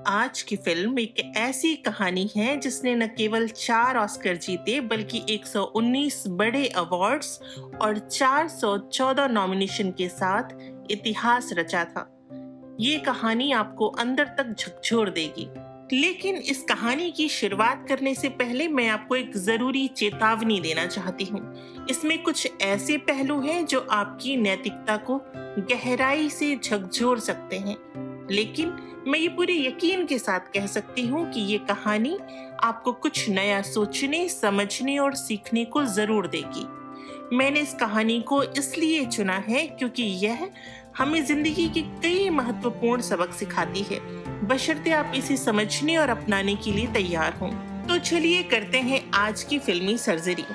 आज की फिल्म एक ऐसी कहानी है जिसने न केवल 4 ऑस्कर जीते बल्कि 119 बड़े अवार्ड्स और 414 नॉमिनेशन के साथ इतिहास रचा था। ये कहानी आपको अंदर तक झकझोर देगी। लेकिन इस कहानी की शुरुआत करने से पहले मैं आपको एक जरूरी चेतावनी देना चाहती हूँ। इसमें कुछ ऐसे पहलू हैं जो आपकी नैतिकता को गहराई से झकझोर सकते हैं, लेकिन मैं ये पूरे यकीन के साथ कह सकती हूँ कि ये कहानी आपको कुछ नया सोचने, समझने और सीखने को जरूर देगी। मैंने इस कहानी को इसलिए चुना है क्योंकि यह हमें जिंदगी के कई महत्वपूर्ण सबक सिखाती है, बशर्ते आप इसे समझने और अपनाने के लिए तैयार हों। तो चलिए करते हैं आज की फिल्मी सर्जरी।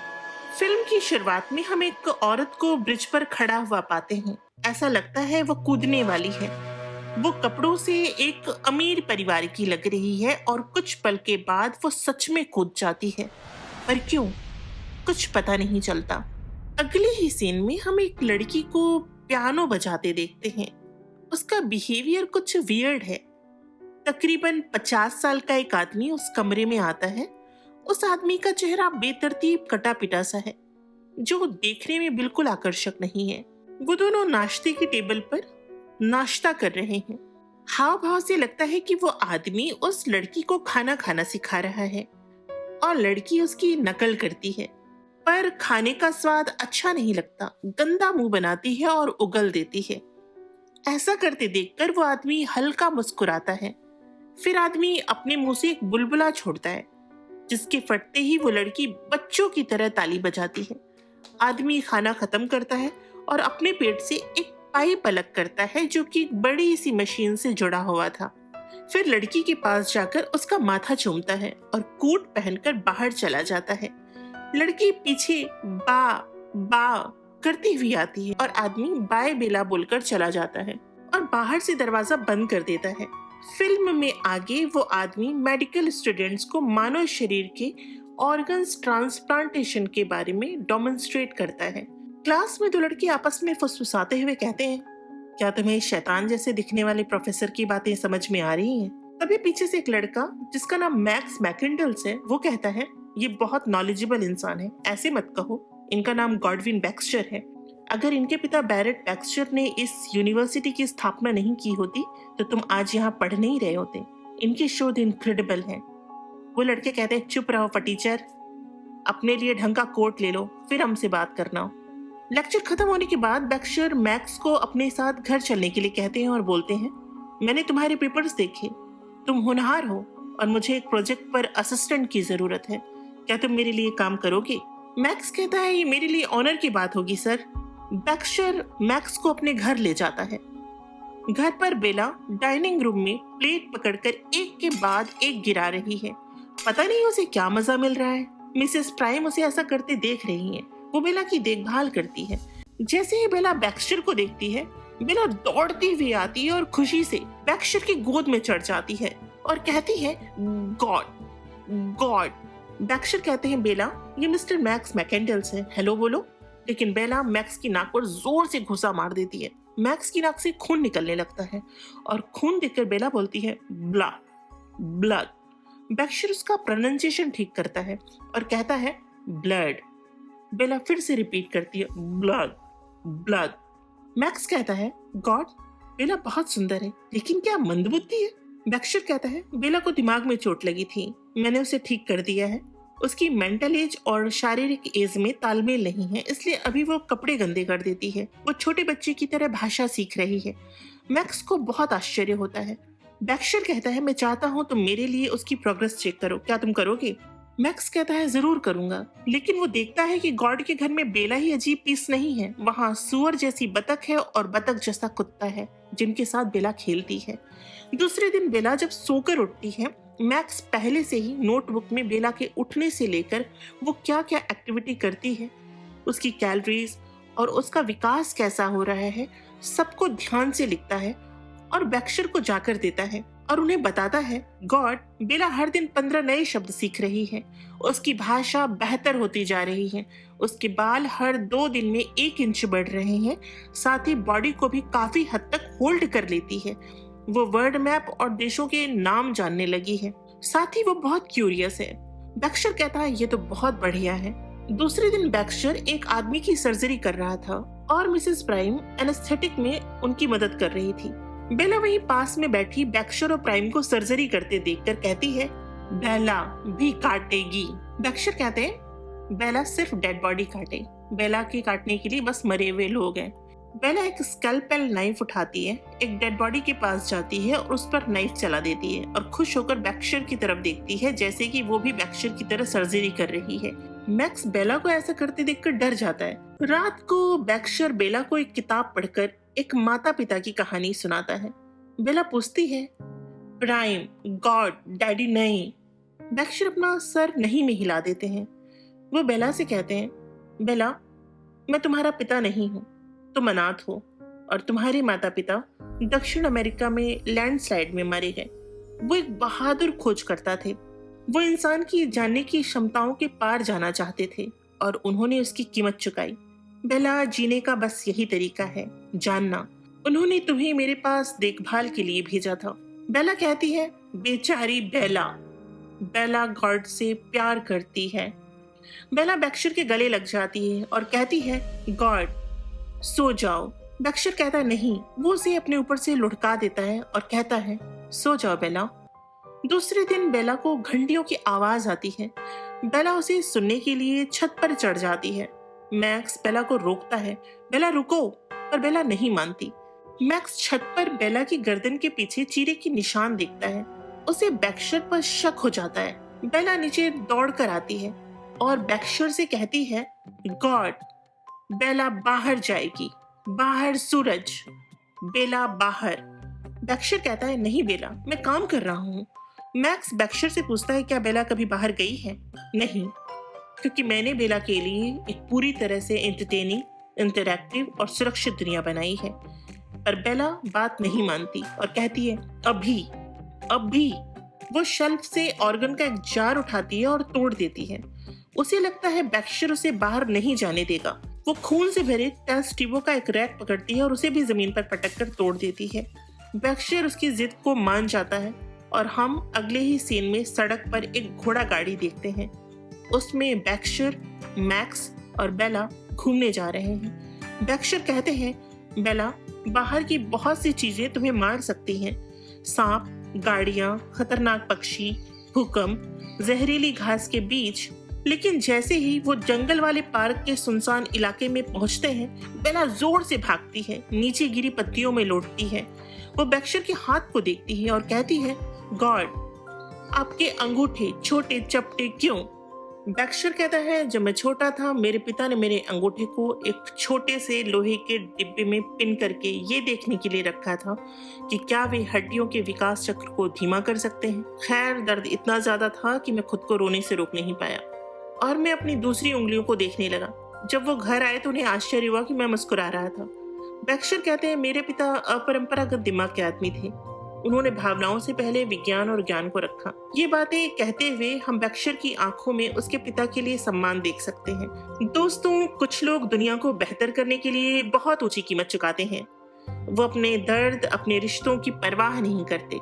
फिल्म की शुरुआत में हम एक औरत को ब्रिज पर खड़ा हुआ पाते हैं। ऐसा लगता है वो कूदने वाली है। वो कपड़ों से एक अमीर परिवार की लग रही है और कुछ पल के बाद वो सच में कूद जाती है। पर क्यों? कुछ पता नहीं चलता। अगले ही सीन में हम एक लड़की को पियानो बजाते देखते हैं। उसका बिहेवियर कुछ वियर्ड है। तकरीबन 50 साल का एक आदमी उस कमरे में आता है। उस आदमी का चेहरा बेतरतीब कटा पिटा सा है, जो देखने में बिल्कुल आकर्षक नहीं है। वो दोनों नाश्ते की टेबल पर नाश्ता कर रहे हैं। हाव भाव से लगता है कि वो आदमी उस लड़की को खाना खाना सिखा रहा है और लड़की उसकी नकल करती है। पर खाने का स्वाद अच्छा नहीं लगता। गंदा मुंह बनाती है और उगल देती है। ऐसा करते देखकर वो आदमी हल्का मुस्कुराता है। फिर आदमी अपने मुंह से एक बुलबुला छोड़ता है, जिसके फटते ही वो लड़की बच्चों की तरह ताली बजाती है। आदमी खाना खत्म करता है और अपने पेट से एक पाइप अलग करता है, जो कि एक बड़ी सी मशीन से जुड़ा हुआ था। फिर लड़की के पास जाकर उसका माथा चूमता है और कोट पहनकर बाहर चला जाता है। लड़की पीछे बा बा करती हुई आती है और आदमी बाय बेला बोलकर चला जाता है और बाहर से दरवाजा बंद कर देता है। फिल्म में आगे वो आदमी मेडिकल स्टूडेंट्स को मानव शरीर के ऑर्गन्स ट्रांसप्लांटेशन के बारे में डेमोन्स्ट्रेट करता है। क्लास में 2 लड़के आपस में फुसफुसाते हुए कहते हैं, क्या तुम्हें शैतान जैसे दिखने वाले प्रोफेसर की बातें समझ में आ रही हैं? तभी पीछे से एक लड़का जिसका नाम मैक्स मैकेंडल्स है, वो कहता है, ये बहुत नॉलेजेबल इंसान है, ऐसे मत कहो, इनका नाम गॉडविन बैक्स्टर है। अगर इनके पिता बैरेट बैक्स्टर ने इस यूनिवर्सिटी की स्थापना नहीं की होती तो तुम आज यहाँ पढ़ नहीं रहे होते। इनके शोध इनक्रेडिबल हैं। वो लड़के कहते हैं, चुप रहो फटीचर, अपने लिए ढंग का कोट ले लो, फिर हमसे बात करना। लेक्चर खत्म होने के बाद बैक्स्टर मैक्स को अपने साथ घर चलने के लिए कहते हैं और बोलते हैं, मैंने तुम्हारे पेपर्स देखे, तुम होनहार हो और मुझे एक प्रोजेक्ट पर असिस्टेंट की जरूरत है। क्या तुम मेरे लिए काम करोगे? मैक्स कहता है, ये मेरे लिए ऑनर की बात होगी सर। बैक्स्टर मैक्स को अपने घर ले जाता है। घर पर बेला डाइनिंग रूम में प्लेट पकड़कर एक के बाद एक गिरा रही है। पता नहीं उसे क्या मजा मिल रहा है। मिसेस प्राइम उसे ऐसा करते देख रही है। वो बेला की देखभाल करती है। जैसे ही बेला बैक्स्टर को देखती है, बेला दौड़ती हुई आती है और खुशी से बैक्स्टर की गोद में चढ़ जाती है और कहती है, गॉड गॉड। बैक्स्टर कहते हैं, बेला ये मिस्टर मैक्स मैकेंडल्स है, हेलो बोलो। लेकिन बेला मैक्स की नाक पर जोर से घुसा मार देती है। मैक्स की नाक से खून निकलने लगता है और खून देखकर बेला बोलती है, ब्लड ब्लड। बैक्स्टर उसका प्रोनाउंसिएशन ठीक करता है और कहता है, ब्लड। बेला फिर से रिपीट करती है, ब्लड ब्लड। मैक्स कहता है, गॉड, बेला बहुत सुंदर है, लेकिन क्या मंदबुद्धि है? बैक्स्टर कहता है, बेला को दिमाग में चोट लगी थी, मैंने उसे ठीक कर दिया है। उसकी मेंटल एज और शारीरिक एज में तालमेल नहीं है, इसलिए अभी वो कपड़े गंदे कर देती है। वो छोटे बच्चे की तरह भाषा सीख रही है। मैक्स को बहुत आश्चर्य होता है। बैक्स्टर कहता है, मैं चाहता हूँ तुम मेरे लिए उसकी प्रोग्रेस चेक करो, क्या तुम करोगे? मैक्स कहता है, जरूर करूंगा। लेकिन वो देखता है कि गॉड के घर में बेला ही अजीब पीस नहीं है, वहाँ सुअर जैसी बतख है और बतख जैसा कुत्ता है, जिनके साथ बेला खेलती है। दूसरे दिन बेला जब सोकर उठती है, मैक्स पहले से ही नोटबुक में बेला के उठने से लेकर वो क्या क्या एक्टिविटी करती है, उसकी कैलोरीज और उसका विकास कैसा हो रहा है, सबको ध्यान से लिखता है और बैक्स्टर को जाकर देता है और उन्हें बताता है, गॉड, बेला हर दिन 15 नए शब्द सीख रही है, उसकी भाषा बेहतर होती जा रही है, उसके बाल हर 2 दिन में 1 इंच बढ़ रहे हैं, साथ ही बॉडी को भी काफी हद तक होल्ड कर लेती है। वो वर्ल्ड मैप और देशों के नाम जानने लगी है। साथ ही वो बहुत क्यूरियस है। बैक्स्टर कहता है ये तो बहुत बढ़िया है। दूसरे दिन बैक्स्टर एक आदमी की सर्जरी कर रहा था और मिसेस प्राइम एनेस्थेटिक में उनकी मदद कर रही थी। बेला वहीं पास में बैठी बैक्स्टर और प्राइम को सर्जरी करते देखकर कहती है, बेला भी काटेगी। बैक्स्टर कहते हैं बेला सिर्फ डेड बॉडी काटे, बेला के काटने के लिए बस मरे हुए लोग हैं। बेला एक स्कैल्पेल नाइफ उठाती है, एक डेड बॉडी के पास जाती है और उस पर नाइफ चला देती है और खुश होकर बैक्स्टर की तरफ देखती है जैसे कि वो भी बैक्स्टर की तरह सर्जरी कर रही है। मैक्स बेला को ऐसा करते देखकर डर जाता है। रात को बैक्स्टर बेला को एक किताब पढ़कर एक माता पिता की कहानी सुनाता है। बेला पूछती है, प्राइम, गॉड, डैडी नहीं। बैक्स्टर अपना सर नहीं में हिला देते हैं। वो बेला से कहते हैं, बेला, मैं तुम्हारा पिता नहीं हूँ, तुम अनाथ हो और तुम्हारे माता पिता दक्षिण अमेरिका में लैंडस्लाइड में मारे गए। वो एक बहादुर खोजकर्ता थे। वो इंसान की जानने की क्षमताओं के पार जाना चाहते थे और उन्होंने उसकी कीमत चुकाई। बेला, जीने का बस यही तरीका है, जानना। उन्होंने तुम्हें मेरे पास देखभाल के लिए भेजा था। बेला कहती है, बेचारी बेला। बेला गॉड से प्यार करती है। बेला बैक्स्टर के गले लग जाती है और कहती है, गॉड, सो जाओ। बैक्स्टर कहता है नहीं। वो उसे अपने ऊपर से लुढ़का देता है और कहता है, सो जाओ बेला। दूसरे दिन बेला को घंटियों की आवाज आती है। बेला उसे सुनने के लिए छत पर चढ़ जाती है। मैक्स बेला को रोकता है, बेला रुको, पर बेला नहीं मानती। मैक्स छत पर बेला की गर्दन के पीछे चीरे की निशान देखता है। उसे बैक्स्टर पर शक हो जाता है। बेला नीचे दौड़ कर आती है और बैक्स्टर से कहती है, गॉड, बेला बाहर जाएगी, बाहर सूरज, बेला बाहर। बैक्स्टर कहता है, नहीं बेला, मैं काम कर रहा हूँ। मैक्स बैक्स्टर से पूछता है, क्या बेला कभी बाहर गई है? नहीं, क्योंकि मैंने बेला के लिए एक पूरी तरह से एंटरटेनिंग, इंटरैक्टिव और सुरक्षित दुनिया बनाई है। पर बेला बात नहीं मानती और कहती है, अभी। वो शेल्फ से ऑर्गन का एक जार उठाती है और तोड़ देती है। उसे लगता है बैक्स्टर उसे बाहर नहीं जाने देगा। वो खून से भरे टेस्ट ट्यूबों का एक रैक पकड़ती है और उसे भी जमीन पर पटक कर तोड़ देती है। बैक्स्टर उसकी जिद को मान जाता है और हम अगले ही सीन में सड़क पर एक घोड़ा गाड़ी देखते हैं। उसमें बैक्स्टर, मैक्स और बेला घूमने जा रहे हैं। बैक्स्टर कहते हैं, बेला, बाहर की बहुत सी चीजें तुम्हें मार सकती हैं, सांप, गाड़ियां, खतरनाक पक्षी, भूकंप, जहरीली घास के बीज। लेकिन जैसे ही वो जंगल वाले पार्क के सुनसान इलाके में पहुंचते हैं, बेला जोर से भागती है, नीचे गिरी पत्तियों में लौटती है। वो बैक्स्टर के हाथ को देखती है और कहती है, गॉड, आपके अंगूठे छोटे चपटे क्यों? बैक्स्टर कहता है, जब मैं छोटा था मेरे पिता ने मेरे अंगूठे को एक छोटे से लोहे के डिब्बे में पिन करके ये देखने के लिए रखा था कि क्या वे हड्डियों के विकास चक्र को धीमा कर सकते हैं। खैर, दर्द इतना ज्यादा था कि मैं खुद को रोने से रोक नहीं पाया और मैं अपनी दूसरी उंगलियों को देखने लगा। जब वो घर आए तो उन्हें आश्चर्य हुआ कि मैं मुस्कुरा रहा था। बैक्स्टर कहते हैं, मेरे पिता अपरंपरागत दिमाग के आदमी थे। उन्होंने भावनाओं से पहले विज्ञान और ज्ञान को रखा। ये बातें कहते हुए हम बैक्स्टर की आंखों में उसके पिता के लिए सम्मान देख सकते हैं। दोस्तों, कुछ लोग दुनिया को बेहतर करने के लिए बहुत ऊंची कीमत चुकाते हैं। वो अपने दर्द, अपने रिश्तों की परवाह नहीं करते।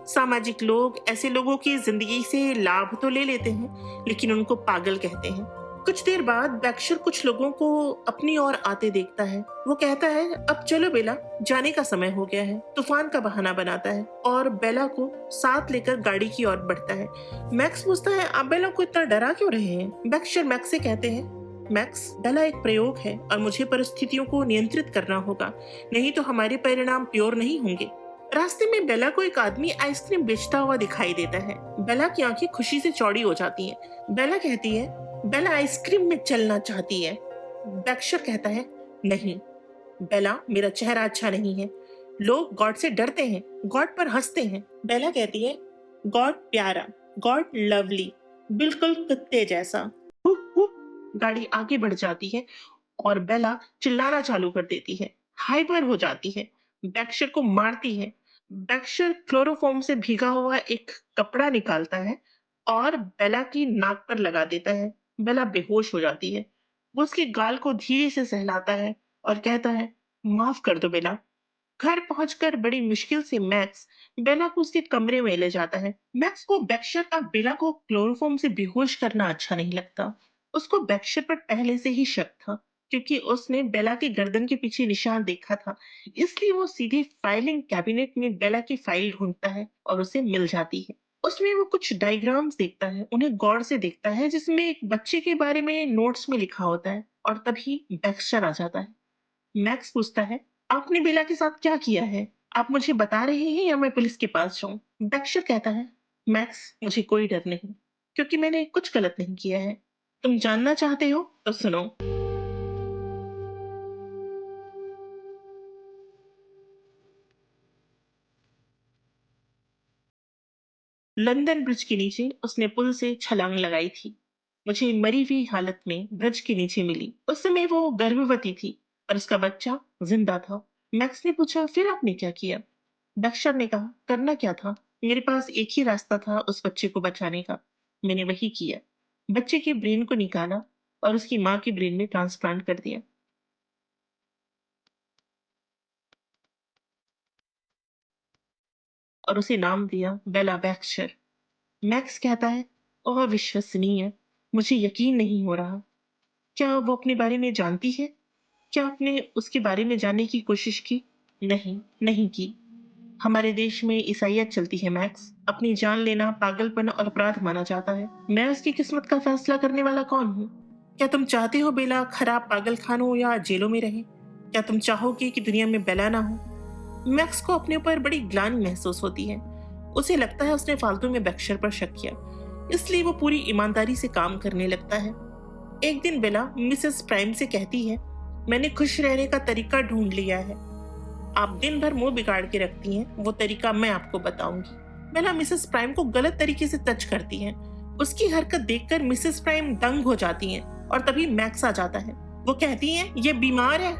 सामाजिक लोग ऐसे लोगों की जिंदगी से लाभ तो ले लेते हैं, लेकिन उनको पागल कहते हैं। कुछ देर बाद बैक्स्टर कुछ लोगों को अपनी ओर आते देखता है। वो कहता है, अब चलो बेला, जाने का समय हो गया है। तूफान का बहाना बनाता है और बेला को साथ लेकर गाड़ी की ओर बढ़ता है। मैक्स पूछता है, आप बेला को इतना डरा क्यों रहे हैं? बैक्स्टर मैक्स से कहते हैं, मैक्स, बेला एक प्रयोग है और मुझे परिस्थितियों को नियंत्रित करना होगा, नहीं तो हमारे परिणाम प्योर नहीं होंगे। रास्ते में बेला को एक आदमी आइसक्रीम बेचता हुआ दिखाई देता है। बेला की आंखें खुशी से चौड़ी हो जाती हैं। बेला कहती है, बेला आइसक्रीम में चलना चाहती है। बैक्स्टर कहता है, नहीं बेला, मेरा चेहरा अच्छा नहीं है। लोग गॉड से डरते हैं, गॉड पर हंसते हैं। बेला कहती है, गॉड प्यारा, गॉड लवली, बिल्कुल कुत्ते जैसा। Hook hook. गाड़ी आगे बढ़ जाती है और बेला चिल्लाना चालू कर देती है, हाइपर हो जाती है, बैक्स्टर को मारती है। बैक्स्टर क्लोरोफॉर्म से भीगा हुआ एक कपड़ा निकालता है और बेला की नाक पर लगा देता है। बेला बेहोश हो जाती है। वो उसके गाल को धीरे से सहलाता है और कहता है, माफ कर दो बेला, घर पहुंचकर बड़ी मुश्किल से मैक्स बेला को उसके कमरे में ले जाता है। मैक्स को बेक्शर का बेला को क्लोरोफॉर्म से बेहोश करना अच्छा नहीं लगता। उसको बेक्शर पर पहले से ही शक था, क्योंकि उसने बेला के गर्दन के पीछे निशान देखा था। इसलिए वो सीधे फाइलिंग कैबिनेट में बेला की फाइल ढूंढता है और उसे मिल जाती है। उसमें वो कुछ डायग्राम्स देखता है, उन्हें गौर से देखता है, जिसमें एक बच्चे के बारे में नोट्स में लिखा होता है। और तभी बेक्शर आ जाता है। मैक्स पूछता है, आपने बेला के साथ क्या किया है? आप मुझे बता रहे हैं या मैं पुलिस के पास जाऊं? बेक्शर कहता है, मैक्स मुझे कोई डर नहीं, क्योंकि मैंने कुछ गलत नहीं किया है। तुम जानना चाहते हो तो सुनो। लंदन ब्रिज के नीचे उसने पुल से छलांग लगाई थी। मुझे मरी हुई हालत में ब्रिज के नीचे मिली। उस समय वो गर्भवती थी और उसका बच्चा जिंदा था। मैक्स ने पूछा, फिर आपने क्या किया? दक्षर ने कहा, करना क्या था? मेरे पास एक ही रास्ता था उस बच्चे को बचाने का। मैंने वही किया। बच्चे के ब्रेन को निकाला और उसकी माँ के ब्रेन में ट्रांसप्लांट कर दिया और उसे नाम दिया बेला बैक्शर। मैक्स कहता है, अविश्वसनीय, मुझे यकीन नहीं हो रहा। क्या वो अपने बारे में जानती है? क्या आपने उसके बारे में जानने की कोशिश की? नहीं, नहीं की। हमारे देश में ईसाइयत चलती है मैक्स। अपनी जान लेना पागलपन और अपराध माना जाता है। मैं उसकी किस्मत का फैसला करने वाला कौन हूँ? क्या तुम चाहते हो बेला खराब पागल खानों या जेलों में रहे? क्या तुम चाहोगे कि दुनिया में बेला ना हो? मैक्स को अपने ऊपर बड़ी ग्लानि महसूस होती है। उसे लगता है उसने फालतू में बेक्शर पर शक किया, इसलिए वो पूरी ईमानदारी से काम करने लगता है। एक दिन बेला मिसेस प्राइम से कहती है, मैंने खुश रहने का तरीका ढूंढ लिया है। आप दिन भर मुंह बिगाड़ के रखती हैं, वो तरीका मैं आपको बताऊंगी। बेला मिसेस प्राइम को गलत तरीके से टच करती हैं। उसकी हरकत देखकर मिसेस प्राइम दंग हो जाती हैं और तभी मैक्स आ जाता है। वो कहती हैं, ये बीमार है।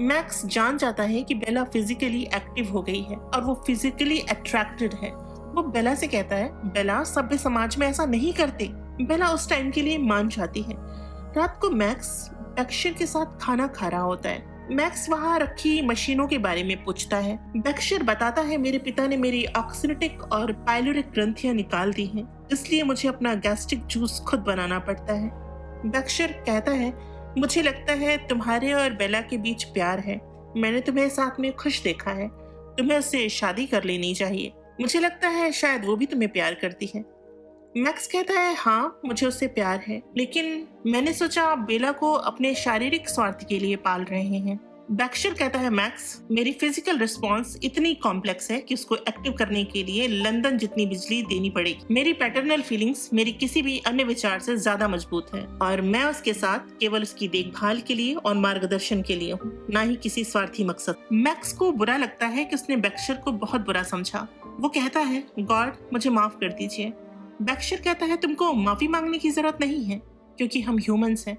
मैक्स जान जाता है कि बेला फिजिकली एक्टिव हो गई है और वो फिजिकली अट्रैक्टेड है। वो बेला से कहता है, बेला सभ्य समाज में ऐसा नहीं करते। बेला उस टाइम के लिए मान जाती है। रात को मैक्स बेक्शर के साथ खाना खा रहा होता है। मैक्स वहां रखी मशीनों के बारे में पूछता है। बेक्शर बताता है, मेरे पिता ने मेरी ऑक्सिनेटिक और पाइलोरिक ग्रंथियां निकाल दी हैं, इसलिए मुझे अपना गैस्ट्रिक जूस खुद बनाना पड़ता है। बेक्शर कहता है, मुझे लगता है तुम्हारे और बेला के बीच प्यार है। मैंने तुम्हें साथ में खुश देखा है। तुम्हें उससे शादी कर लेनी चाहिए। मुझे लगता है शायद वो भी तुम्हें प्यार करती है। मैक्स कहता है, हाँ मुझे उससे प्यार है, लेकिन मैंने सोचा आप बेला को अपने शारीरिक स्वार्थ के लिए पाल रहे हैं। बेक्शर कहता है, मैक्स मेरी फिजिकल रिस्पॉन्स इतनी कॉम्प्लेक्स है कि उसको एक्टिव करने के लिए लंदन जितनी बिजली देनी पड़ेगी। मेरी पैटर्नल फीलिंग्स मेरी किसी भी अन्य विचार से ज्यादा मजबूत है और मैं उसके साथ केवल उसकी देखभाल के लिए और मार्गदर्शन के लिए हूँ, न ही किसी स्वार्थी मकसद। मैक्स को बुरा लगता है कि उसने बेक्शर को बहुत बुरा समझा। वो कहता है, गॉड मुझे माफ कर दीजिए। बेक्शर कहता है, तुमको माफी मांगने की जरूरत नहीं है, क्योंकि हम ह्यूमंस हैं।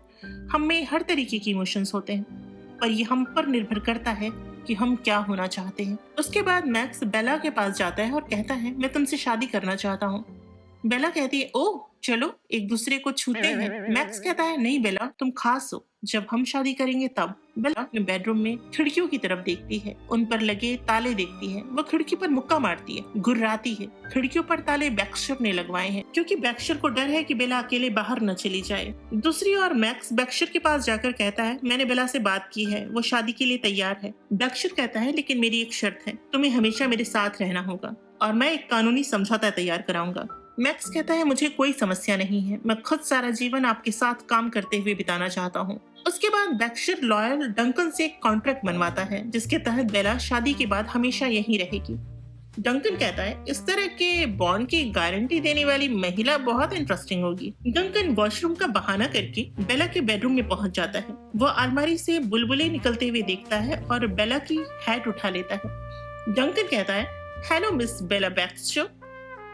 हम में हर तरीके की इमोशंस होते हैं, पर ये हम पर निर्भर करता है कि हम क्या होना चाहते हैं। उसके बाद मैक्स बेला के पास जाता है और कहता है, मैं तुमसे शादी करना चाहता हूँ। बेला कहती है, ओह चलो एक दूसरे को छूते हैं। मैक्स कहता है, नहीं बेला तुम खास हो, जब हम शादी करेंगे तब। बेला अपने बेडरूम में खिड़कियों की तरफ देखती है, उन पर लगे ताले देखती है। वो खिड़की पर मुक्का मारती है, गुर्राती है। खिड़कियों पर ताले बेक्शर ने लगवाए हैं, क्योंकि बेक्शर को डर है कि बेला अकेले बाहर न चली जाए। दूसरी ओर मैक्स बेक्शर के पास जाकर कहता है, मैंने बेला से बात की है, वो शादी के लिए तैयार है। बेक्शर कहता है, लेकिन मेरी एक शर्त है, तुम्हें हमेशा मेरे साथ रहना होगा और मैं एक कानूनी समझौता तैयार कराऊंगा। मैक्स कहता है, मुझे कोई समस्या नहीं है, मैं खुद सारा जीवन आपके साथ काम करते हुए बिताना चाहता हूँ। उसके बाद बेक्शर लॉयर डंकन से एक कॉन्ट्रैक्ट बनवाता है, जिसके तहत बेला शादी के बाद हमेशा यहीं रहेगी। डंकन कहता है, इस तरह के बॉन्ड की गारंटी देने वाली महिला बहुत इंटरेस्टिंग होगी। डंकन वॉशरूम का बहाना करके बेला के बेडरूम में पहुंच जाता है। वो अलमारी से बुलबुले निकलते हुए देखता है और बेला की हैट उठा लेता है। डंकन कहता है, हेलो मिस बेला बैक्स्टर।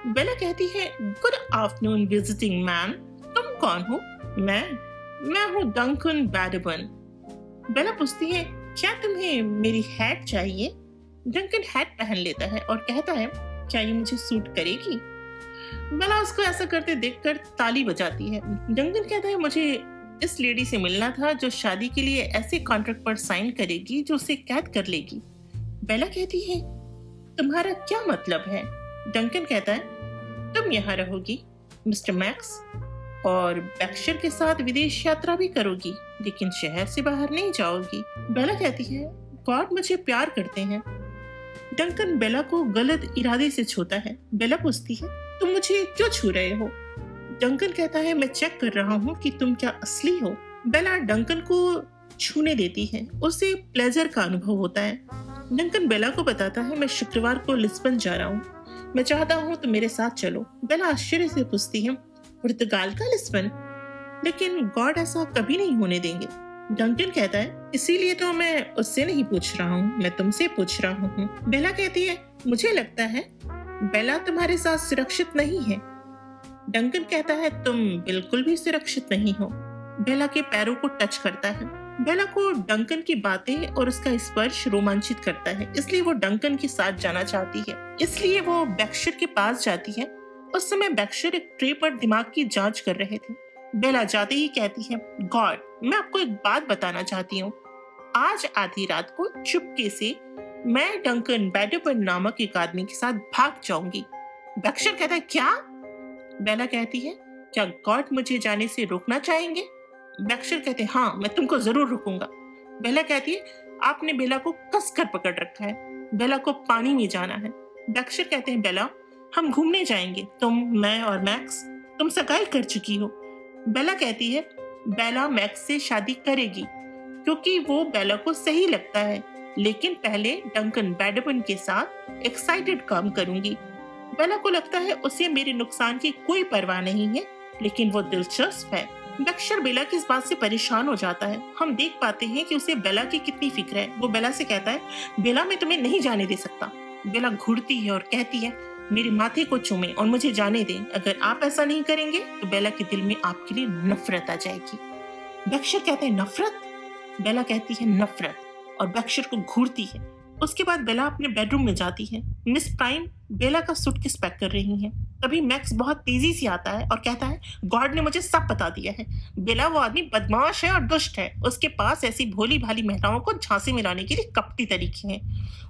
बेला कहती है, गुड आफ्टरनून विजिटिंग मैन। तुम कौन हो? मैं हूँ डंकन बैडबर्न। बेला पूछती है, क्या तुम्हें मेरी हैट चाहिए? डंकन हैट पहन लेता है और कहता है, क्या ये मुझे सूट करेगी? बेला उसको ऐसा करते देखकर ताली बजाती है। डंकन कहता है, मुझे इस लेडी से मिलना था जो शादी के लिए ऐसे कॉन्ट्रैक्ट पर साइन करेगी जो उसे कैद कर लेगी। बेला कहती है, तुम्हारा क्या मतलब है? डंकन कहता है, तुम यहाँ रहोगी मिस्टर मैक्स, और बैक्शर के साथ विदेश यात्रा भी करोगी, लेकिन शहर से बाहर नहीं जाओगी। बेला कहती है, गॉड मुझे प्यार करते हैं। डंकन बेला को गलत इरादे से छूता है। बेला पूछती है, तुम मुझे क्यों छू रहे हो? डंकन कहता है, मैं चेक कर रहा हूँ कि तुम क्या असली हो। बेला डंकन को छूने देती है, उसे प्लेजर का अनुभव होता है। डंकन बेला को बताता है, मैं शुक्रवार को लिस्बन जा रहा हूँ, मैं चाहता हूँ तुम मेरे साथ चलो। बेला आश्चर्य से पूछती है, पुर्तगाल का लिस्बन? लेकिन गॉड ऐसा कभी नहीं होने देंगे। डंकन कहता है, इसीलिए तो मैं उससे नहीं पूछ रहा हूँ, मैं तुमसे पूछ रहा हूँ। बेला कहती है, मुझे लगता है बेला तुम्हारे साथ सुरक्षित नहीं है। डंकन कहता है, तुम बिल्कुल भी सुरक्षित नहीं हो। बेला के पैरों को टच करता है। बेला को डंकन की बातें और उसका स्पर्श रोमांचित करता है, इसलिए वो डंकन के साथ जाना चाहती है। इसलिए वो बैक्शर के पास जाती है। उस समय बैक्शर एक ट्रे पर दिमाग की जांच कर रहे थे। बेला जाते ही कहती है, गॉड, मैं आपको एक बात बताना चाहती हूँ। आज आधी रात को चुपके से मैं डंकन बैडोबन नामक एक आदमी के साथ भाग जाऊंगी। बैक्शर कहता है, क्या? बेला कहती है, क्या गॉड मुझे जाने से रोकना चाहेंगे? बैक्शर कहते हैं, हाँ, मैं तुमको जरूर रुकूंगा। बेला कहती है, आपने बेला को कसकर पकड़ रखा है, बेला को पानी में जाना है। बैक्शर कहते हैं, बेला, हम घूमने जाएंगे, तुम, मैं और मैक्स। तुम सगाई कर चुकी हो। बेला कहती है, बेला मैक्स से शादी करेगी क्योंकि वो बेला को सही लगता है, लेकिन पहले डंकन बैडोबन के साथ एक्साइटेड काम करूंगी। बेला को लगता है उसे मेरे नुकसान की कोई परवाह नहीं है, लेकिन वो दिलचस्प है। बैक्शर बेला की इस बात से परेशान हो जाता है। हम देख पाते हैं कि उसे बेला की कितनी फिक्र है। वो बेला से कहता है, बेला, मैं तुम्हें नहीं जाने दे सकता। बेला घुरती है और कहती है, मेरे माथे को चूमे और मुझे जाने दें। अगर आप ऐसा नहीं करेंगे तो बेला के दिल में आपके लिए नफरत आ जाएगी। बैक्शर कहते हैं, नफरत? बेला कहती है, नफरत, और बैक्शर को घूरती है। उसके बाद बेला अपने बेडरूम में जाती है। मिस प्राइम बेला का सूटकेस पैक कर रही हैं। तभी मैक्स बहुत तेजी से आता है और कहता है, गॉड ने मुझे सब बता दिया है। बेला वो आदमी बदमाश है और दुष्ट है। उसके पास ऐसी भोली भाली महिलाओं को झांसे में लाने के लिए कपटी तरीके हैं।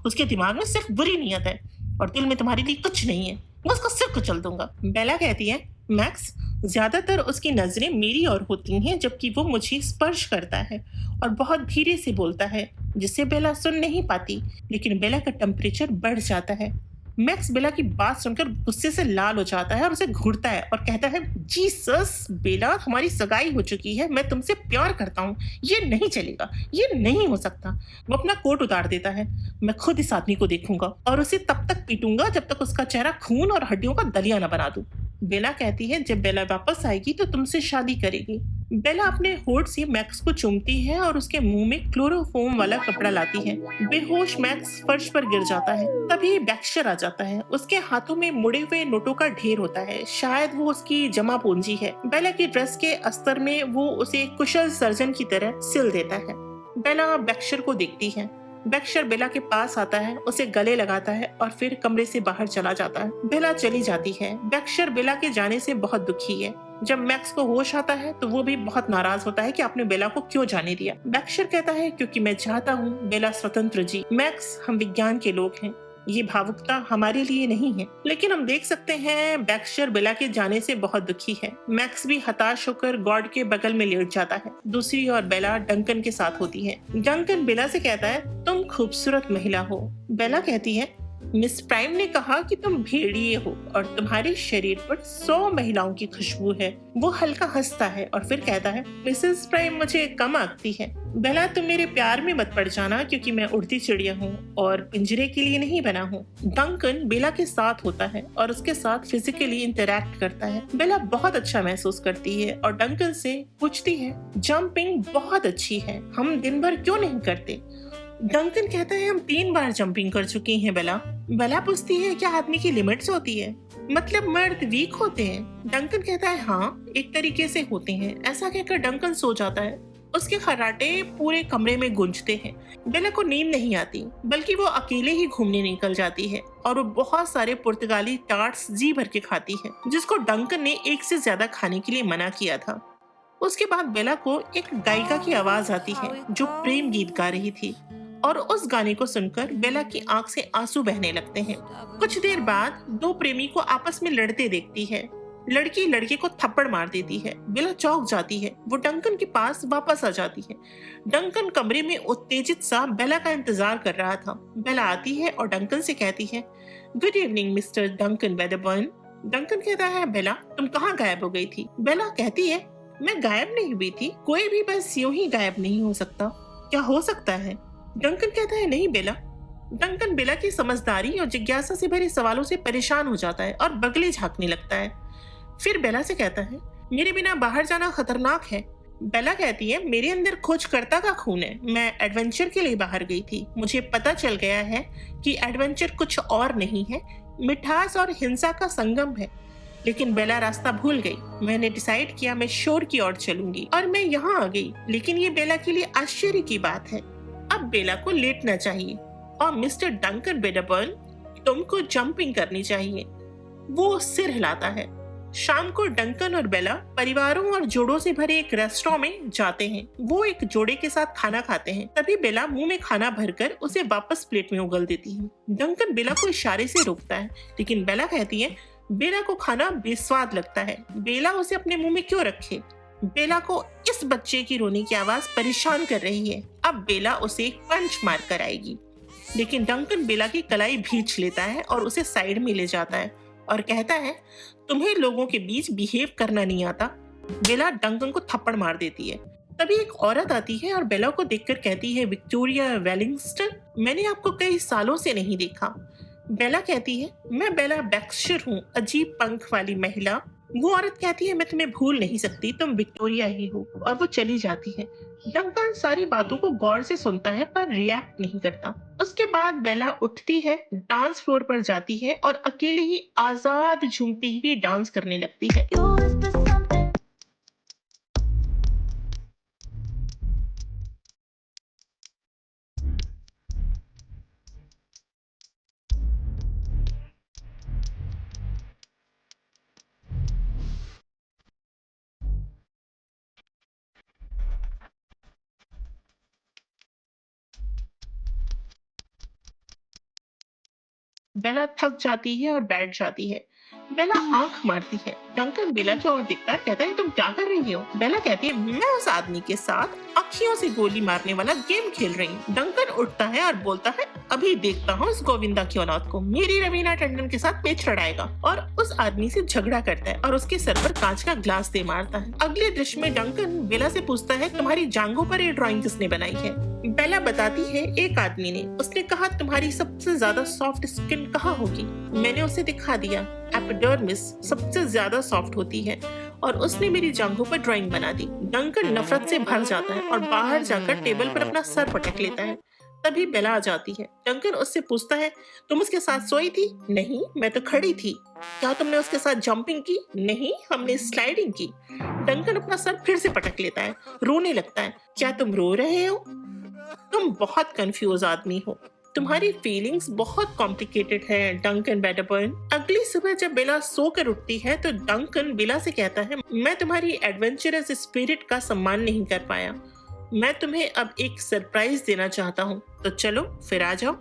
उसके दिमाग में सिर्फ बुरी नीयत है और दिल में तुम्हारे लिए कुछ नहीं है। मैं उसका सिर कुचल दूंगा। बेला कहती है, मैक्स, ज्यादातर उसकी नजरें मेरी ओर होती हैं, जबकि वो मुझे स्पर्श करता है और बहुत धीरे से बोलता है, जिसे बेला सुन नहीं पाती, लेकिन बेला का टेम्परेचर बढ़ जाता है। मैक्स बेला की बात सुनकर गुस्से से लाल हो जाता है और उसे घूरता है और कहता है, जीसस बेला, हमारी सगाई हो चुकी है, मैं तुमसे प्यार करता हूँ, ये नहीं चलेगा, ये नहीं हो सकता। वो अपना कोट उतार देता है। मैं खुद इस आदमी को देखूंगा और उसे तब तक पीटूंगा जब तक उसका चेहरा खून और हड्डियों का दलिया न बना दूं। बेला कहती है, जब बेला वापस आएगी तो तुमसे शादी करेगी। बेला अपने होठ से मैक्स को चूमती है और उसके मुंह में क्लोरोफॉर्म वाला कपड़ा लाती है। बेहोश मैक्स फर्श पर गिर जाता है। तभी बैक्शर आ जाता है। उसके हाथों में मुड़े हुए नोटों का ढेर होता है। शायद वो उसकी जमा पूंजी है। बेला की ड्रेस के अस्तर में वो उसे कुशल सर्जन की तरह सिल देता है। बेला बैक्शर को देखती है। बैक्शर बेला के पास आता है, उसे गले लगाता है और फिर कमरे से बाहर चला जाता है। बेला चली जाती है। बैक्शर बेला के जाने से बहुत दुखी है। जब मैक्स को होश आता है तो वो भी बहुत नाराज होता है कि आपने बेला को क्यों जाने दिया। बैक्शर कहता है, क्योंकि मैं चाहता हूँ बेला स्वतंत्र जी। मैक्स, हम विज्ञान के लोग हैं, ये भावुकता हमारे लिए नहीं है। लेकिन हम देख सकते हैं बैक्शर बेला के जाने से बहुत दुखी है। मैक्स भी हताश होकर गॉड के बगल में लेट जाता है। दूसरी ओर बेला डंकन के साथ होती है। डंकन बेला से कहता है, तुम खूबसूरत महिला हो। बेला कहती है, मिस प्राइम ने कहा कि तुम भेड़िए हो और तुम्हारे शरीर पर 100 महिलाओं की खुशबू है। वो हल्का हंसता है और फिर कहता है, मिसेस प्राइम मुझे कम आंकती है। बेला, तुम मेरे प्यार में मत पड़ जाना, क्योंकि मैं उड़ती चिड़िया हूँ और पिंजरे के लिए नहीं बना हूँ। डंकन बेला के साथ होता है और उसके साथ फिजिकली इंटरैक्ट करता है। बेला बहुत अच्छा महसूस करती है और डंकन से पूछती है, जंपिंग बहुत अच्छी है, हम दिन भर क्यों नहीं करते? डंकन कहता है, हम 3 बार जंपिंग कर चुकी हैं। बेला पूछती है, क्या आदमी की लिमिट्स होती है? मतलब मर्द वीक होते हैं? डंकन कहता है, हाँ, एक तरीके से होते हैं। ऐसा कहकर डंकन सो जाता है। उसके खर्राटे पूरे कमरे में गूंजते हैं। बेला को नींद नहीं आती, बल्कि वो अकेले ही घूमने निकल जाती है और वो बहुत सारे पुर्तगाली टार्ट्स जी भर के खाती है, जिसको डंकन ने 1 से ज्यादा खाने के लिए मना किया था। उसके बाद बेला को एक गायिका की आवाज आती है जो प्रेम गीत गा रही थी। और उस गाने को सुनकर बेला की आंख से आंसू बहने लगते हैं। कुछ देर बाद दो प्रेमी को आपस में लड़ते देखती है। लड़की लड़के को थप्पड़ मार देती है। बेला चौंक जाती है। वो डंकन के पास वापस आ जाती है। डंकन कमरे में उत्तेजित सा बेला का इंतजार कर रहा था। बेला आती है और डंकन से कहती है, good evening mister Duncan Wedderburn. Duncan कहता है, बेला तुम कहाँ गायब हो गई थी? बेला कहती है, मैं गायब नहीं हुई थी, कोई भी बस यूं ही गायब नहीं हो सकता। क्या हो सकता है? डंकन कहता है, नहीं बेला। डंकन बेला की समझदारी और जिज्ञासा से भरे सवालों से परेशान हो जाता है और बगले झांकने लगता है। फिर बेला से कहता है, मेरे बिना बाहर जाना खतरनाक है। बेला कहती है, मेरे अंदर खोजकर्ता का खून है। मैं एडवेंचर के लिए बाहर गई थी। मुझे पता चल गया है कि एडवेंचर कुछ और नहीं है, मिठास और हिंसा का संगम है। लेकिन बेला रास्ता भूल गई। मैंने डिसाइड किया मैं शोर की ओर चलूंगी और मैं यहाँ आ गई। लेकिन ये बेला के लिए आश्चर्य की बात है। अब बेला को लेटना चाहिए और मिस्टर डंकन वेदरबर्न तुमको जंपिंग करनी चाहिए। वो सिर हिलाता है। शाम को डंकन और बेला परिवारों और जोड़ों से भरे एक रेस्टोरेंट में जाते हैं। वो एक जोड़े के साथ खाना खाते हैं। तभी बेला मुंह में खाना भरकर उसे वापस प्लेट में उगल देती है। डंकन बेला को इशारे से रोकता है, लेकिन बेला कहती है, बेला को खाना बेस्वाद लगता है। बेला उसे अपने मुंह में क्यों रखे? बेला को इस बच्चे की रोने की आवाज परेशान कर रही है। अब बेला उसे एक पंच मार कर आएगी, लेकिन डंकन बेला की कलाई भींच लेता है और उसे साइड में ले जाता है और कहता है, तुम्हें लोगों के बीच बिहेव करना नहीं आता। बेला डंकन को थप्पड़ मार देती है। तभी एक औरत आती है और बेला को देखकर कहती है, विक्टोरिया वेलिंगस्टन, मैंने आपको कई सालों से नहीं देखा। बेला कहती है, मैं बेला बैक्सटर हूँ, अजीब पंख वाली महिला। वो औरत कहती है, मैं तुम्हें भूल नहीं सकती, तुम विक्टोरिया ही हो, और वो चली जाती है। डंकन सारी बातों को गौर से सुनता है पर रिएक्ट नहीं करता। उसके बाद बेला उठती है, डांस फ्लोर पर जाती है और अकेले ही आजाद झूमती हुई डांस करने लगती है। बेला थक जाती है और बैठ जाती है। बेला आंख मारती है। डंकन बेला की ओर दिखता है, कहता है, तुम क्या कर रही हो? बेला कहती है, मैं उस आदमी के साथ अखियों से गोली मारने वाला गेम खेल रही हूँ। डंकन उठता है और बोलता है, अभी देखता हूँ इस गोविंदा की औलाद को, मेरी रवीना टंडन के साथ पेच लड़ाएगा। और उस आदमी से झगड़ा करता है और उसके सर पर कांच का ग्लास दे मारता है। अगले दृश्य में डंकन बेला से पूछता है, तुम्हारी जांघों पर ये ड्राइंग किसने बनाई है? बेला बताती है, एक आदमी ने। उसने कहा, तुम्हारी सबसे ज्यादा सॉफ्ट स्किन कहाँ होगी? मैंने उसे दिखा दिया, एपिडर्मिस सबसे ज्यादा सॉफ्ट होती है, और उसने मेरी जांघों पर ड्राइंग बना दी। डंकन नफरत से भर जाता है और बाहर जाकर टेबल पर अपना सर पटक लेता है। तभी बेला आ जाती है। डंकन उससे पूछता है, तुम उसके साथ सोई थी? नहीं, मैं तो खड़ी थी। क्या तुमने उसके साथ जंपिंग की? नहीं, हमने स्लाइडिंग की। डंकन अपना सर फिर से पटक लेता है, रोने लगता है। क्या तुम रो रहे हो? तुम बहुत कंफ्यूज आदमी हो, तुम्हारी फीलिंग्स बहुत कॉम्प्लिकेटेड है, डंकन वेदरबर्न। अगली सुबह जब बेला सोकर उठती है तो डंकन बेला से कहता है, मैं तुम्हारी एडवेंचरस स्पिरिट का सम्मान नहीं कर पाया। मैं तुम्हें अब एक सरप्राइज देना चाहता हूँ, तो चलो फिर आ जाओ।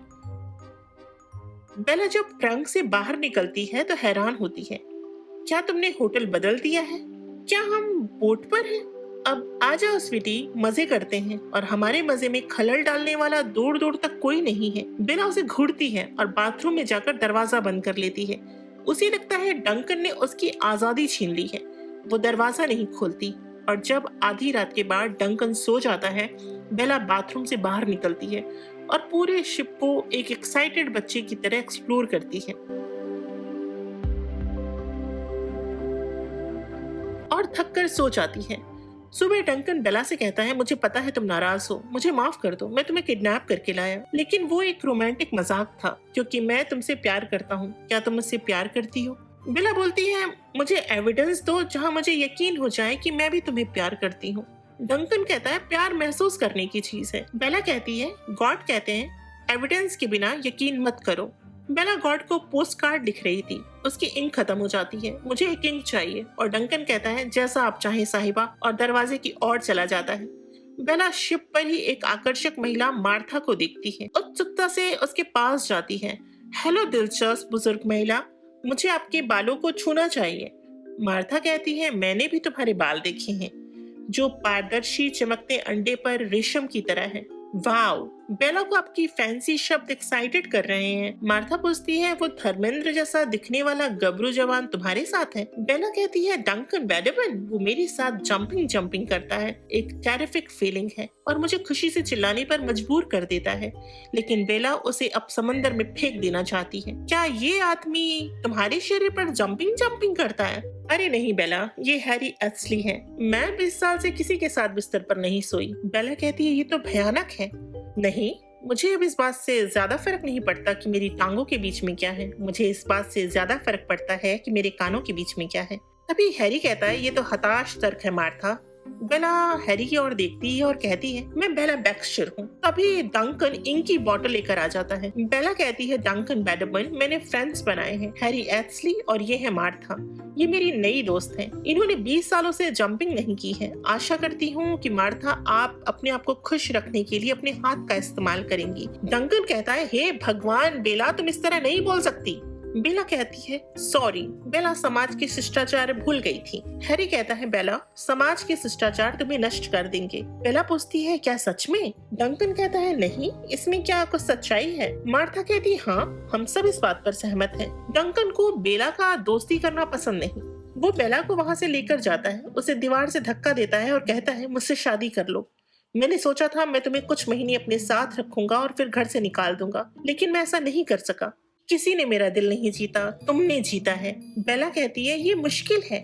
बेला जब ट्रंक से बाहर निकलती है तो हैरान होती है। क्या तुमने होटल बदल दिया है? क्या हम बोट पर हैं? अब आ जाओ स्वीटी, मजे करते हैं। और हमारे मजे में खलल डालने वाला दूर दूर तक कोई नहीं है। बेला उसे घूरती है और बाथरूम में जाकर दरवाजा बंद कर लेती है। उसे लगता है डंकन ने उसकी आजादी छीन ली है। वो दरवाजा नहीं खोलती और जब आधी रात के बाद डंकन सो जाता है, बेला बाथरूम से बाहर निकलती है और पूरे शिप को एक एक्साइटेड बच्चे की तरह एक्सप्लोर करती है और थक कर सो जाती है। सुबह डंकन बेला से कहता है, मुझे पता है तुम नाराज हो, मुझे माफ कर दो, मैं तुम्हें किडनैप करके लाया। लेकिन वो एक रोमांटिक मजाक था, क्योंकि मैं तुमसे प्यार करता हूँ। क्या तुम मुझसे प्यार करती हो? बेला बोलती है, मुझे एविडेंस दो जहाँ मुझे यकीन हो जाए कि मैं भी तुम्हें प्यार करती हूँ। डंकन कहता है, प्यार महसूस करने की चीज है। बेला कहती है, गॉड कहते हैं एविडेंस के बिना यकीन मत करो। बेला गॉड को पोस्ट कार्ड लिख रही थी, उसकी इंक खत्म हो जाती है। मुझे एक इंक चाहिए। और डंकन कहता है, जैसा आप चाहें साहिबा, और दरवाजे की ओर चला जाता है। बेला शिप पर ही एक आकर्षक महिला मार्था को देखती है, उत्सुकता से उसके पास जाती है। हेलो दिलचस्प बुजुर्ग महिला, मुझे आपके बालों को छूना चाहिए। मार्था कहती है, मैंने भी तुम्हारे बाल देखे हैं, जो पारदर्शी चमकते अंडे पर रेशम की तरह है। वाओ, बेला को आपकी फैंसी शब्द एक्साइटेड कर रहे हैं। मार्था पूछती है, वो धर्मेंद्र जैसा दिखने वाला गबरू जवान तुम्हारे साथ है? बेला कहती है, डंकन बैडमैन, वो मेरे साथ जंपिंग जंपिंग करता है। एक टेरिफिक फीलिंग है और मुझे खुशी से चिल्लाने पर मजबूर कर देता है। लेकिन बेला उसे अब समंदर में फेंक देना चाहती है। क्या ये आदमी तुम्हारे शरीर पर जंपिंग जंपिंग करता है? अरे नहीं बेला, ये हैरी एस्ली है। मैं 20 साल से किसी के साथ बिस्तर पर नहीं सोई। बेला कहती है, ये तो भयानक है। नहीं, मुझे अब इस बात से ज्यादा फर्क नहीं पड़ता कि मेरी टांगों के बीच में क्या है। मुझे इस बात से ज्यादा फर्क पड़ता है कि मेरे कानों के बीच में क्या है। तभी हैरी कहता है, ये तो हताश तर्क है मार्था। बेला हैरी की ओर देखती है और कहती है, मैं बेला बैक्सटर हूँ। तभी डंकन इंक की बोतल लेकर आ जाता है। बेला कहती है, डंकन बैडमैन, मैंने फ्रेंड्स बनाए हैं, हैरी एस्ली और ये है मार्था। ये मेरी नई दोस्त है। इन्होंने 20 सालों से जंपिंग नहीं की है। आशा करती हूँ कि मार्था आप अपने आप को खुश रखने के लिए अपने हाथ का इस्तेमाल करेंगी। डंकन कहता है, हे भगवान बेला, तुम इस तरह नहीं बोल सकती। बेला कहती है, सॉरी। बेला समाज के शिष्टाचार भूल गई थी। हैरी कहता है, बेला, समाज के शिष्टाचार तुम्हें नष्ट कर देंगे। बेला पूछती है, क्या सच में? डंकन कहता है, नहीं, इसमें क्या कुछ सच्चाई है? मार्था कहती है, हाँ, हम सब इस बात पर सहमत हैं। डंकन को बेला का दोस्ती करना पसंद नहीं। वो बेला को वहाँ से लेकर जाता है, उसे दीवार से धक्का देता है और कहता है, मुझसे शादी कर लो। मैंने सोचा था मैं तुम्हें कुछ महीने अपने साथ रखूंगा और फिर घर से निकाल दूंगा, लेकिन मैं ऐसा नहीं कर सका। किसी ने मेरा दिल नहीं जीता, तुमने जीता है। बेला कहती है, ये मुश्किल है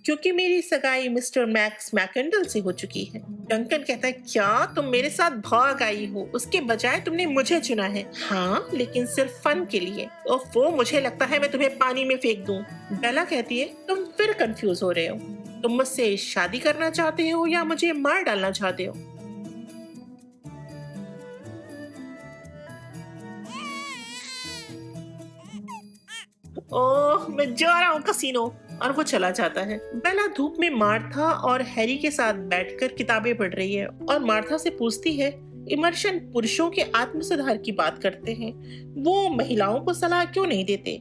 क्योंकि मेरी सगाई मिस्टर मैक्स मैकेंडल से हो चुकी है। डंकन कहता है, क्या तुम मेरे साथ भाग आई हो? उसके बजाय तुमने मुझे चुना है। हाँ, लेकिन सिर्फ फन के लिए। वो मुझे लगता है मैं तुम्हें पानी में फेंक दूं। बेला कहती है, तुम फिर कंफ्यूज हो रहे हो। तुम मुझसे शादी करना चाहते हो या मुझे मार डालना चाहते हो? ओह, मैं जा रहा हूँ कसीनो। और वो चला जाता है। बेला धूप में मार्था और हैरी के साथ बैठकर किताबें पढ़ रही है और मार्था से पूछती है, इमर्शन पुरुषों के आत्म सुधार की बात करते हैं, वो महिलाओं को सलाह क्यों नहीं देते?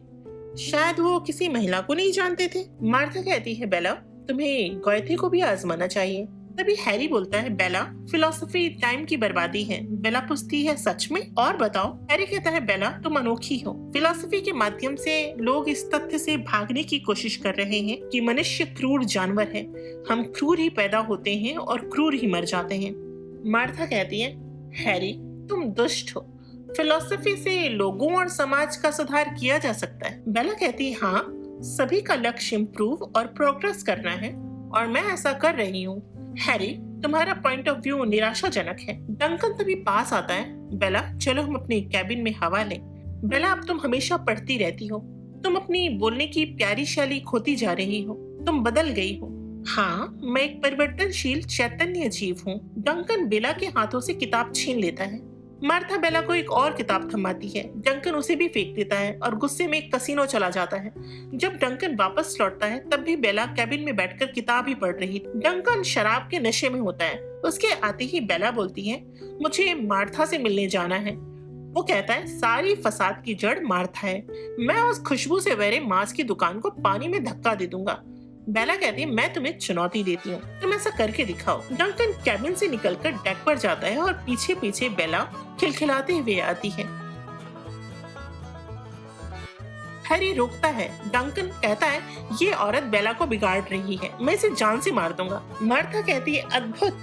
शायद वो किसी महिला को नहीं जानते थे। मार्था कहती है, बेला, तुम्हें गोएथे को भी आजमाना चाहिए। तभी हैरी बोलता है, बेला, फिलॉसफी टाइम की बर्बादी है। बेला पूछती है, सच में? और बताओ। हैरी कहता है, बेला, तुम अनोखी हो। फिलॉसफी के माध्यम से लोग इस तथ्य से भागने की कोशिश कर रहे हैं कि मनुष्य क्रूर जानवर है। हम क्रूर ही पैदा होते हैं और क्रूर ही मर जाते हैं। मार्था कहती है, हैरी, तुम दुष्ट हो। फिलॉसफी से लोगों और समाज का सुधार किया जा सकता है। बेला कहती है, हाँ, सभी का लक्ष्य इम्प्रूव और प्रोग्रेस करना है और मैं ऐसा कर रही हूँ। हैरी, तुम्हारा पॉइंट ऑफ व्यू निराशाजनक है। डंकन तभी पास आता है। बेला, चलो हम अपने कैबिन में हवा लें। बेला, अब तुम हमेशा पढ़ती रहती हो। तुम अपनी बोलने की प्यारी शैली खोती जा रही हो। तुम बदल गई हो। हाँ, मैं एक परिवर्तनशील चैतन्य जीव हूँ। डंकन बेला के हाथों से किताब छीन लेता है। मार्था बेला को एक और किताब थमाती है। डंकन उसे भी फेंक देता है और गुस्से में एक कसीनो चला जाता है। जब डंकन वापस लौटता है तब भी बेला कैबिन में बैठकर किताब ही पढ़ रही। डंकन शराब के नशे में होता है। उसके आते ही बेला बोलती है, मुझे मार्था से मिलने जाना है। वो कहता है, सारी फसाद की जड़ मार्था है। मैं उस खुशबू से भरे मांस की दुकान को पानी में धक्का दे दूंगा। बेला कहती है, मैं तुम्हें चुनौती देती हूँ, तुम ऐसा करके दिखाओ। डंकन कैबिन से निकलकर डेक पर जाता है और पीछे पीछे बेला खिलखिलाते हुए आती है। हैरी रोकता है। डंकन कहता है, ये औरत बेला को बिगाड़ रही है, मैं इसे जान से मार दूंगा। मार्था कहती है, अद्भुत,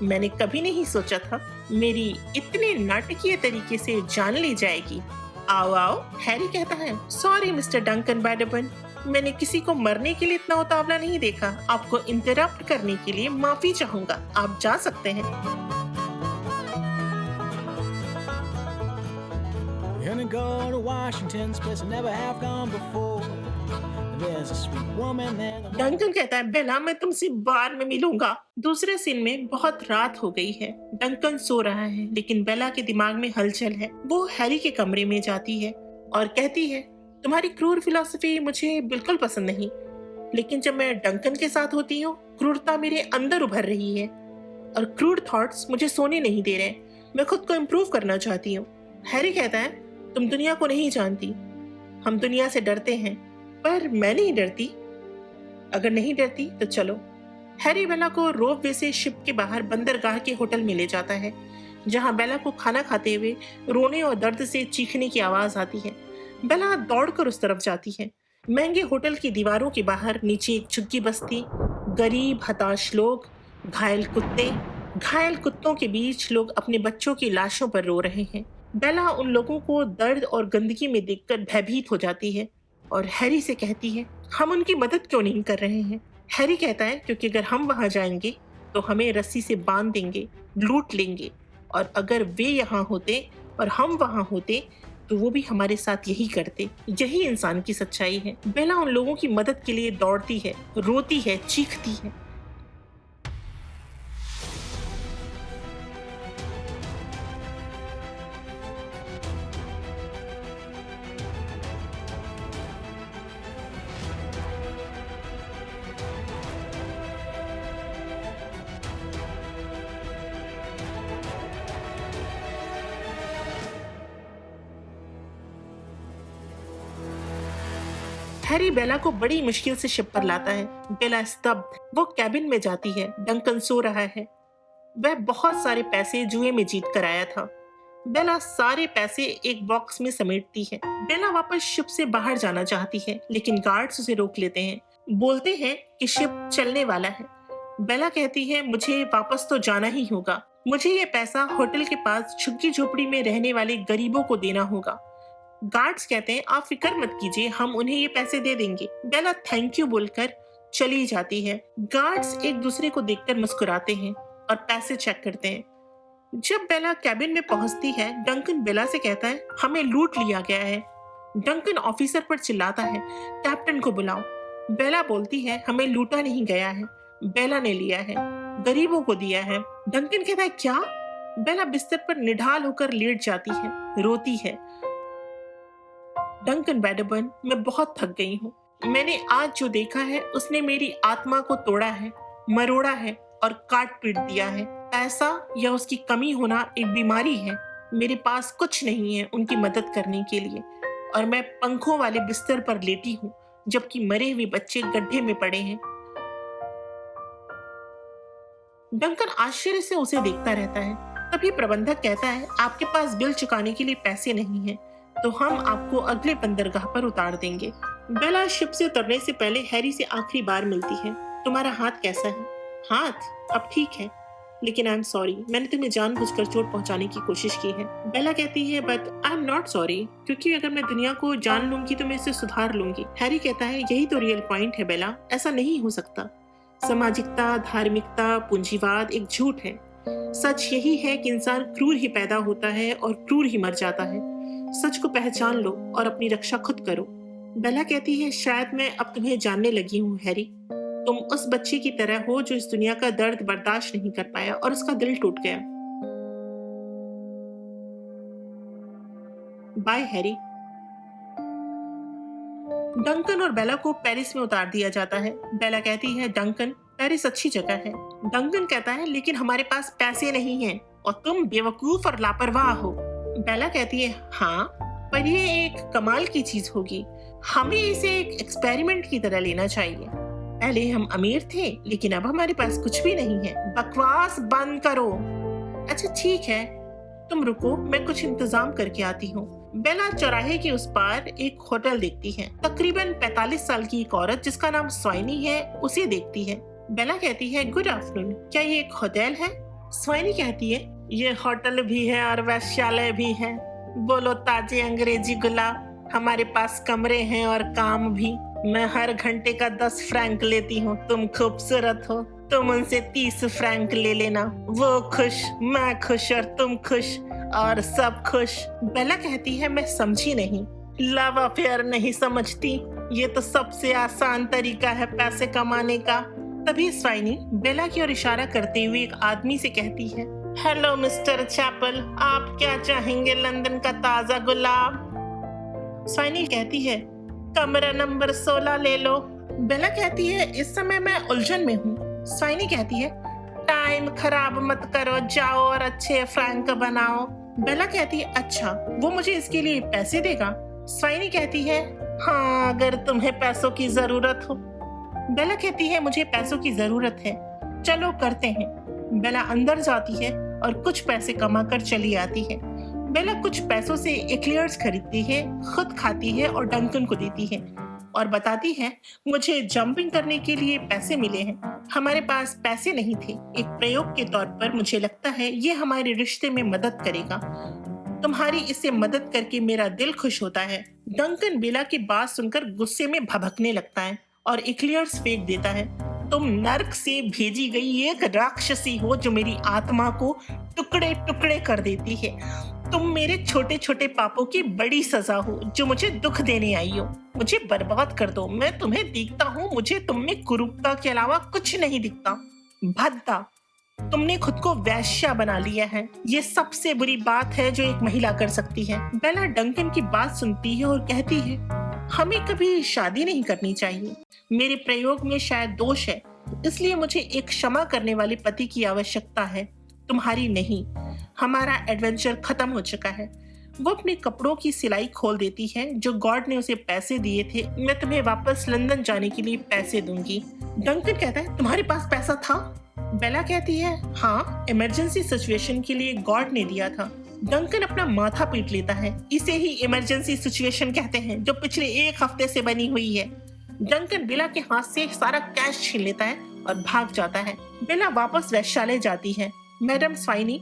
मैंने कभी नहीं सोचा था मेरी इतने नाटकीय तरीके से जान ली जाएगी। आओ आओ। हैरी कहता है, सॉरी मिस्टर डंकन बैडमैन, मैंने किसी को मरने के लिए इतना उतावला नहीं देखा। आपको इंटरप्ट करने के लिए माफी चाहूंगा। आप जा सकते हैं। डंकन कहता है, बेला, मैं तुमसे बाद में मिलूंगा। दूसरे सीन में बहुत रात हो गई है। डंकन सो रहा है लेकिन बेला के दिमाग में हलचल है। वो हैरी के कमरे में जाती है और कहती है, तुम्हारी क्रूर फिलॉसफी मुझे बिल्कुल पसंद नहीं, लेकिन जब मैं डंकन के साथ होती हूँ क्रूरता मेरे अंदर उभर रही है। और क्रूड थॉट्स मुझे सोने नहीं दे रहे। मैं खुद को इम्प्रूव करना चाहती हूँ। हैरी कहता है, तुम दुनिया को नहीं जानती। हम दुनिया से डरते हैं, पर मैं नहीं डरती। अगर नहीं डरती तो चलो। हैरी बेला को रोपवे से शिप के बाहर बंदरगाह के होटल में ले जाता है, जहां बेला को खाना खाते हुए रोने और दर्द से चीखने की आवाज आती है। बेला दौड़कर उस तरफ जाती है। महंगे होटल की दीवारों के बाहर नीचे एक झुग्गी बस्ती, गरीब हताश लोग, घायल कुत्तों के बीच लोग अपने बच्चों की लाशों पर रो रहे हैं। बेला उन लोगों को दर्द और गंदगी में देखकर भयभीत हो जाती है और हैरी से कहती है, हम उनकी मदद क्यों नहीं कर रहे हैं? हैरी कहता है, क्योंकि अगर हम वहां जाएंगे तो हमें रस्सी से बांध देंगे, लूट लेंगे, और अगर वे यहाँ होते और हम वहां होते तो वो भी हमारे साथ यही करते। यही इंसान की सच्चाई है। बेला उन लोगों की मदद के लिए दौड़ती है, रोती है, चीखती है। हैरी बेला को बड़ी मुश्किल से शिप पर लाता है। बेला स्तब्ध। वो कैबिन में जाती है। डंकन सो रहा है। वह बहुत सारे पैसे जुए में जीत कर आया था। बेला सारे पैसे एक बॉक्स में समेटती है। बेला वापस शिप से बाहर जाना चाहती है, लेकिन गार्ड्स उसे रोक लेते हैं। बोलते हैं कि शिप चलने वाला है। बेला कहती है, मुझे वापस तो जाना ही होगा। मुझे ये पैसा होटल के पास झुग्गी झोपड़ी में रहने वाले गरीबों को देना होगा। गार्ड्स कहते हैं, आप फिक्र मत कीजिए, हम उन्हें ये पैसे दे देंगे। बेला थैंक यू बोलकर चली जाती है। गार्ड्स एक दूसरे को देखकर मुस्कुराते हैं और पैसे चेक करते हैं। जब बेला कैबिन में पहुंचती है, डंकन बेला से कहता है, हमें लूट लिया गया है। डंकन ऑफिसर पर चिल्लाता है, कैप्टन को बुलाओ। बेला बोलती है, हमें लूटा नहीं गया है, बेला ने लिया है, गरीबों को दिया है। डंकन कहता है, क्या? बेला बिस्तर पर निढाल होकर लेट जाती है, रोती है। डंकन बैडबर्न, मैं बहुत थक गई हूँ। मैंने आज जो देखा है उसने मेरी आत्मा को तोड़ा है, मरोड़ा है और काट पीट दिया है। पैसा या उसकी कमी होना एक बीमारी है। मेरे पास कुछ नहीं है उनकी मदद करने के लिए, और मैं पंखों वाले बिस्तर पर लेटी हूँ, जबकि मरे हुए बच्चे गड्ढे में पड़े हैं। डंकन आश्चर्य से उसे देखता रहता है। तभी प्रबंधक कहता है, आपके पास बिल चुकाने के लिए पैसे नहीं हैं, तो हम आपको अगले बंदरगाह पर उतार देंगे। बेला शिप से उतरने से पहले हैरी से आखिरी बार मिलती है। तुम्हारा हाथ कैसा है? हाथ अब ठीक है, लेकिन आई एम सॉरी, मैंने तुम्हें जानबूझकर चोट पहुंचाने की कोशिश की है। बेला कहती है, but I am not sorry, क्योंकि अगर मैं दुनिया को जान लूंगी तो मैं इसे सुधार लूंगी। हैरी कहता है, यही तो रियल पॉइंट है बेला, ऐसा नहीं हो सकता। सामाजिकता, धार्मिकता, पूंजीवाद एक झूठ है। सच यही है कि इंसान क्रूर ही पैदा होता है और क्रूर ही मर जाता है। सच को पहचान लो और अपनी रक्षा खुद करो। बेला कहती है, शायद मैं अब तुम्हें जानने लगी हूँ हैरी। तुम उस बच्चे की तरह हो जो इस दुनिया का दर्द बर्दाश्त नहीं कर पाया और उसका दिल टूट गया। Bye Harry. डंकन और बेला को पेरिस में उतार दिया जाता है। बेला कहती है, डंकन, पेरिस अच्छी जगह है। डंकन कहता है, लेकिन हमारे पास पैसे नहीं हैं और तुम बेवकूफ और लापरवाह हो। बेला कहती है, हाँ, पर ये एक कमाल की चीज होगी। हमें इसे एक एक्सपेरिमेंट की तरह लेना चाहिए। पहले हम अमीर थे, लेकिन अब हमारे पास कुछ भी नहीं है। बकवास बंद करो। अच्छा ठीक है, तुम रुको, मैं कुछ इंतजाम करके आती हूँ। बेला चौराहे के उस पार एक होटल देखती है। तकरीबन 45 साल की एक औरत जिसका नाम स्वाइनी है उसे देखती है। बेला कहती है, गुड आफ्टरनून, क्या ये एक होटल है? स्वाइनी कहती है, ये होटल भी है और वैश्यालय भी है। बोलो ताजे अंग्रेजी गुलाब, हमारे पास कमरे हैं और काम भी। मैं हर घंटे का 10 फ्रैंक लेती हूँ। तुम खूबसूरत हो, तुम उनसे 30 फ्रैंक ले लेना। वो खुश, मैं खुश और तुम खुश और सब खुश। बेला कहती है, मैं समझी नहीं। लव अफेयर नहीं समझती? ये तो सबसे आसान तरीका है पैसे कमाने का। तभी स्वाइनी बेला की ओर इशारा करते हुए एक आदमी से कहती है, हेलो मिस्टर चैपल, आप क्या चाहेंगे? लंदन का ताजा गुलाब। स्वाइनी कहती है, कमरा नंबर 16 ले लो। बेला कहती है, इस समय मैं उलझन में हूँ। स्वाइनी कहती है, टाइम खराब मत करो, जाओ और अच्छे फ्रैंक बनाओ। बेला कहती है अच्छा, वो मुझे इसके लिए पैसे देगा? स्वाइनी कहती है हाँ, अगर तुम्हें पैसों की जरूरत हो। बेला कहती है मुझे पैसों की जरूरत है, चलो करते हैं। बेला अंदर जाती है और कुछ पैसे कमाकर चली आती है। बेला कुछ पैसों से एक्लेयर्स खरीदती है, खुद खाती है और डंकन को देती है और बताती है मुझे जंपिंग करने के लिए पैसे मिले हैं, हमारे पास पैसे नहीं थे। एक प्रयोग के तौर पर मुझे लगता है ये हमारे रिश्ते में मदद करेगा, तुम्हारी इससे मदद करके मेरा दिल खुश होता है। डंकन बेला की बात सुनकर गुस्से में भभकने लगता है और एक्लेयर्स फेंक देता है। तुम नर्क से भेजी गई एक राक्षसी हो जो मेरी आत्मा को टुकड़े टुकड़े कर देती है। तुम मेरे छोटे छोटे पापों की बड़ी सजा हो जो मुझे दुख देने आई हो। मुझे बर्बाद कर दो, मैं तुम्हें देखता हूँ, मुझे तुम में कुरूपता के अलावा कुछ नहीं दिखता। भद्दा, तुमने खुद को वैश्या बना लिया है, ये सबसे बुरी बात है जो एक महिला कर सकती है। बेला डंकन की बात सुनती है और कहती है हमें कभी शादी नहीं करनी चाहिए, मेरे प्रयोग में शायद दोष है, इसलिए मुझे एक क्षमा करने वाले पति की आवश्यकता है, तुम्हारी नहीं। हमारा एडवेंचर खत्म हो चुका है। वो अपने कपड़ों की सिलाई खोल देती है जो गॉड ने उसे पैसे दिए थे। मैं तुम्हें वापस लंदन जाने के लिए पैसे दूंगी। डंकन कहता है तुम्हारे पास पैसा था? बेला कहती है हाँ, इमरजेंसी सिचुएशन के लिए गॉड ने दिया था। डंकन अपना माथा पीट लेता है, इसे ही इमरजेंसी सिचुएशन कहते हैं जो पिछले एक हफ्ते से बनी हुई है। डंकन बेला के हाथ से सारा कैश छीन लेता है और भाग जाता है। बेला वापस वेश्यालय जाती है। मैडम स्वाइनी,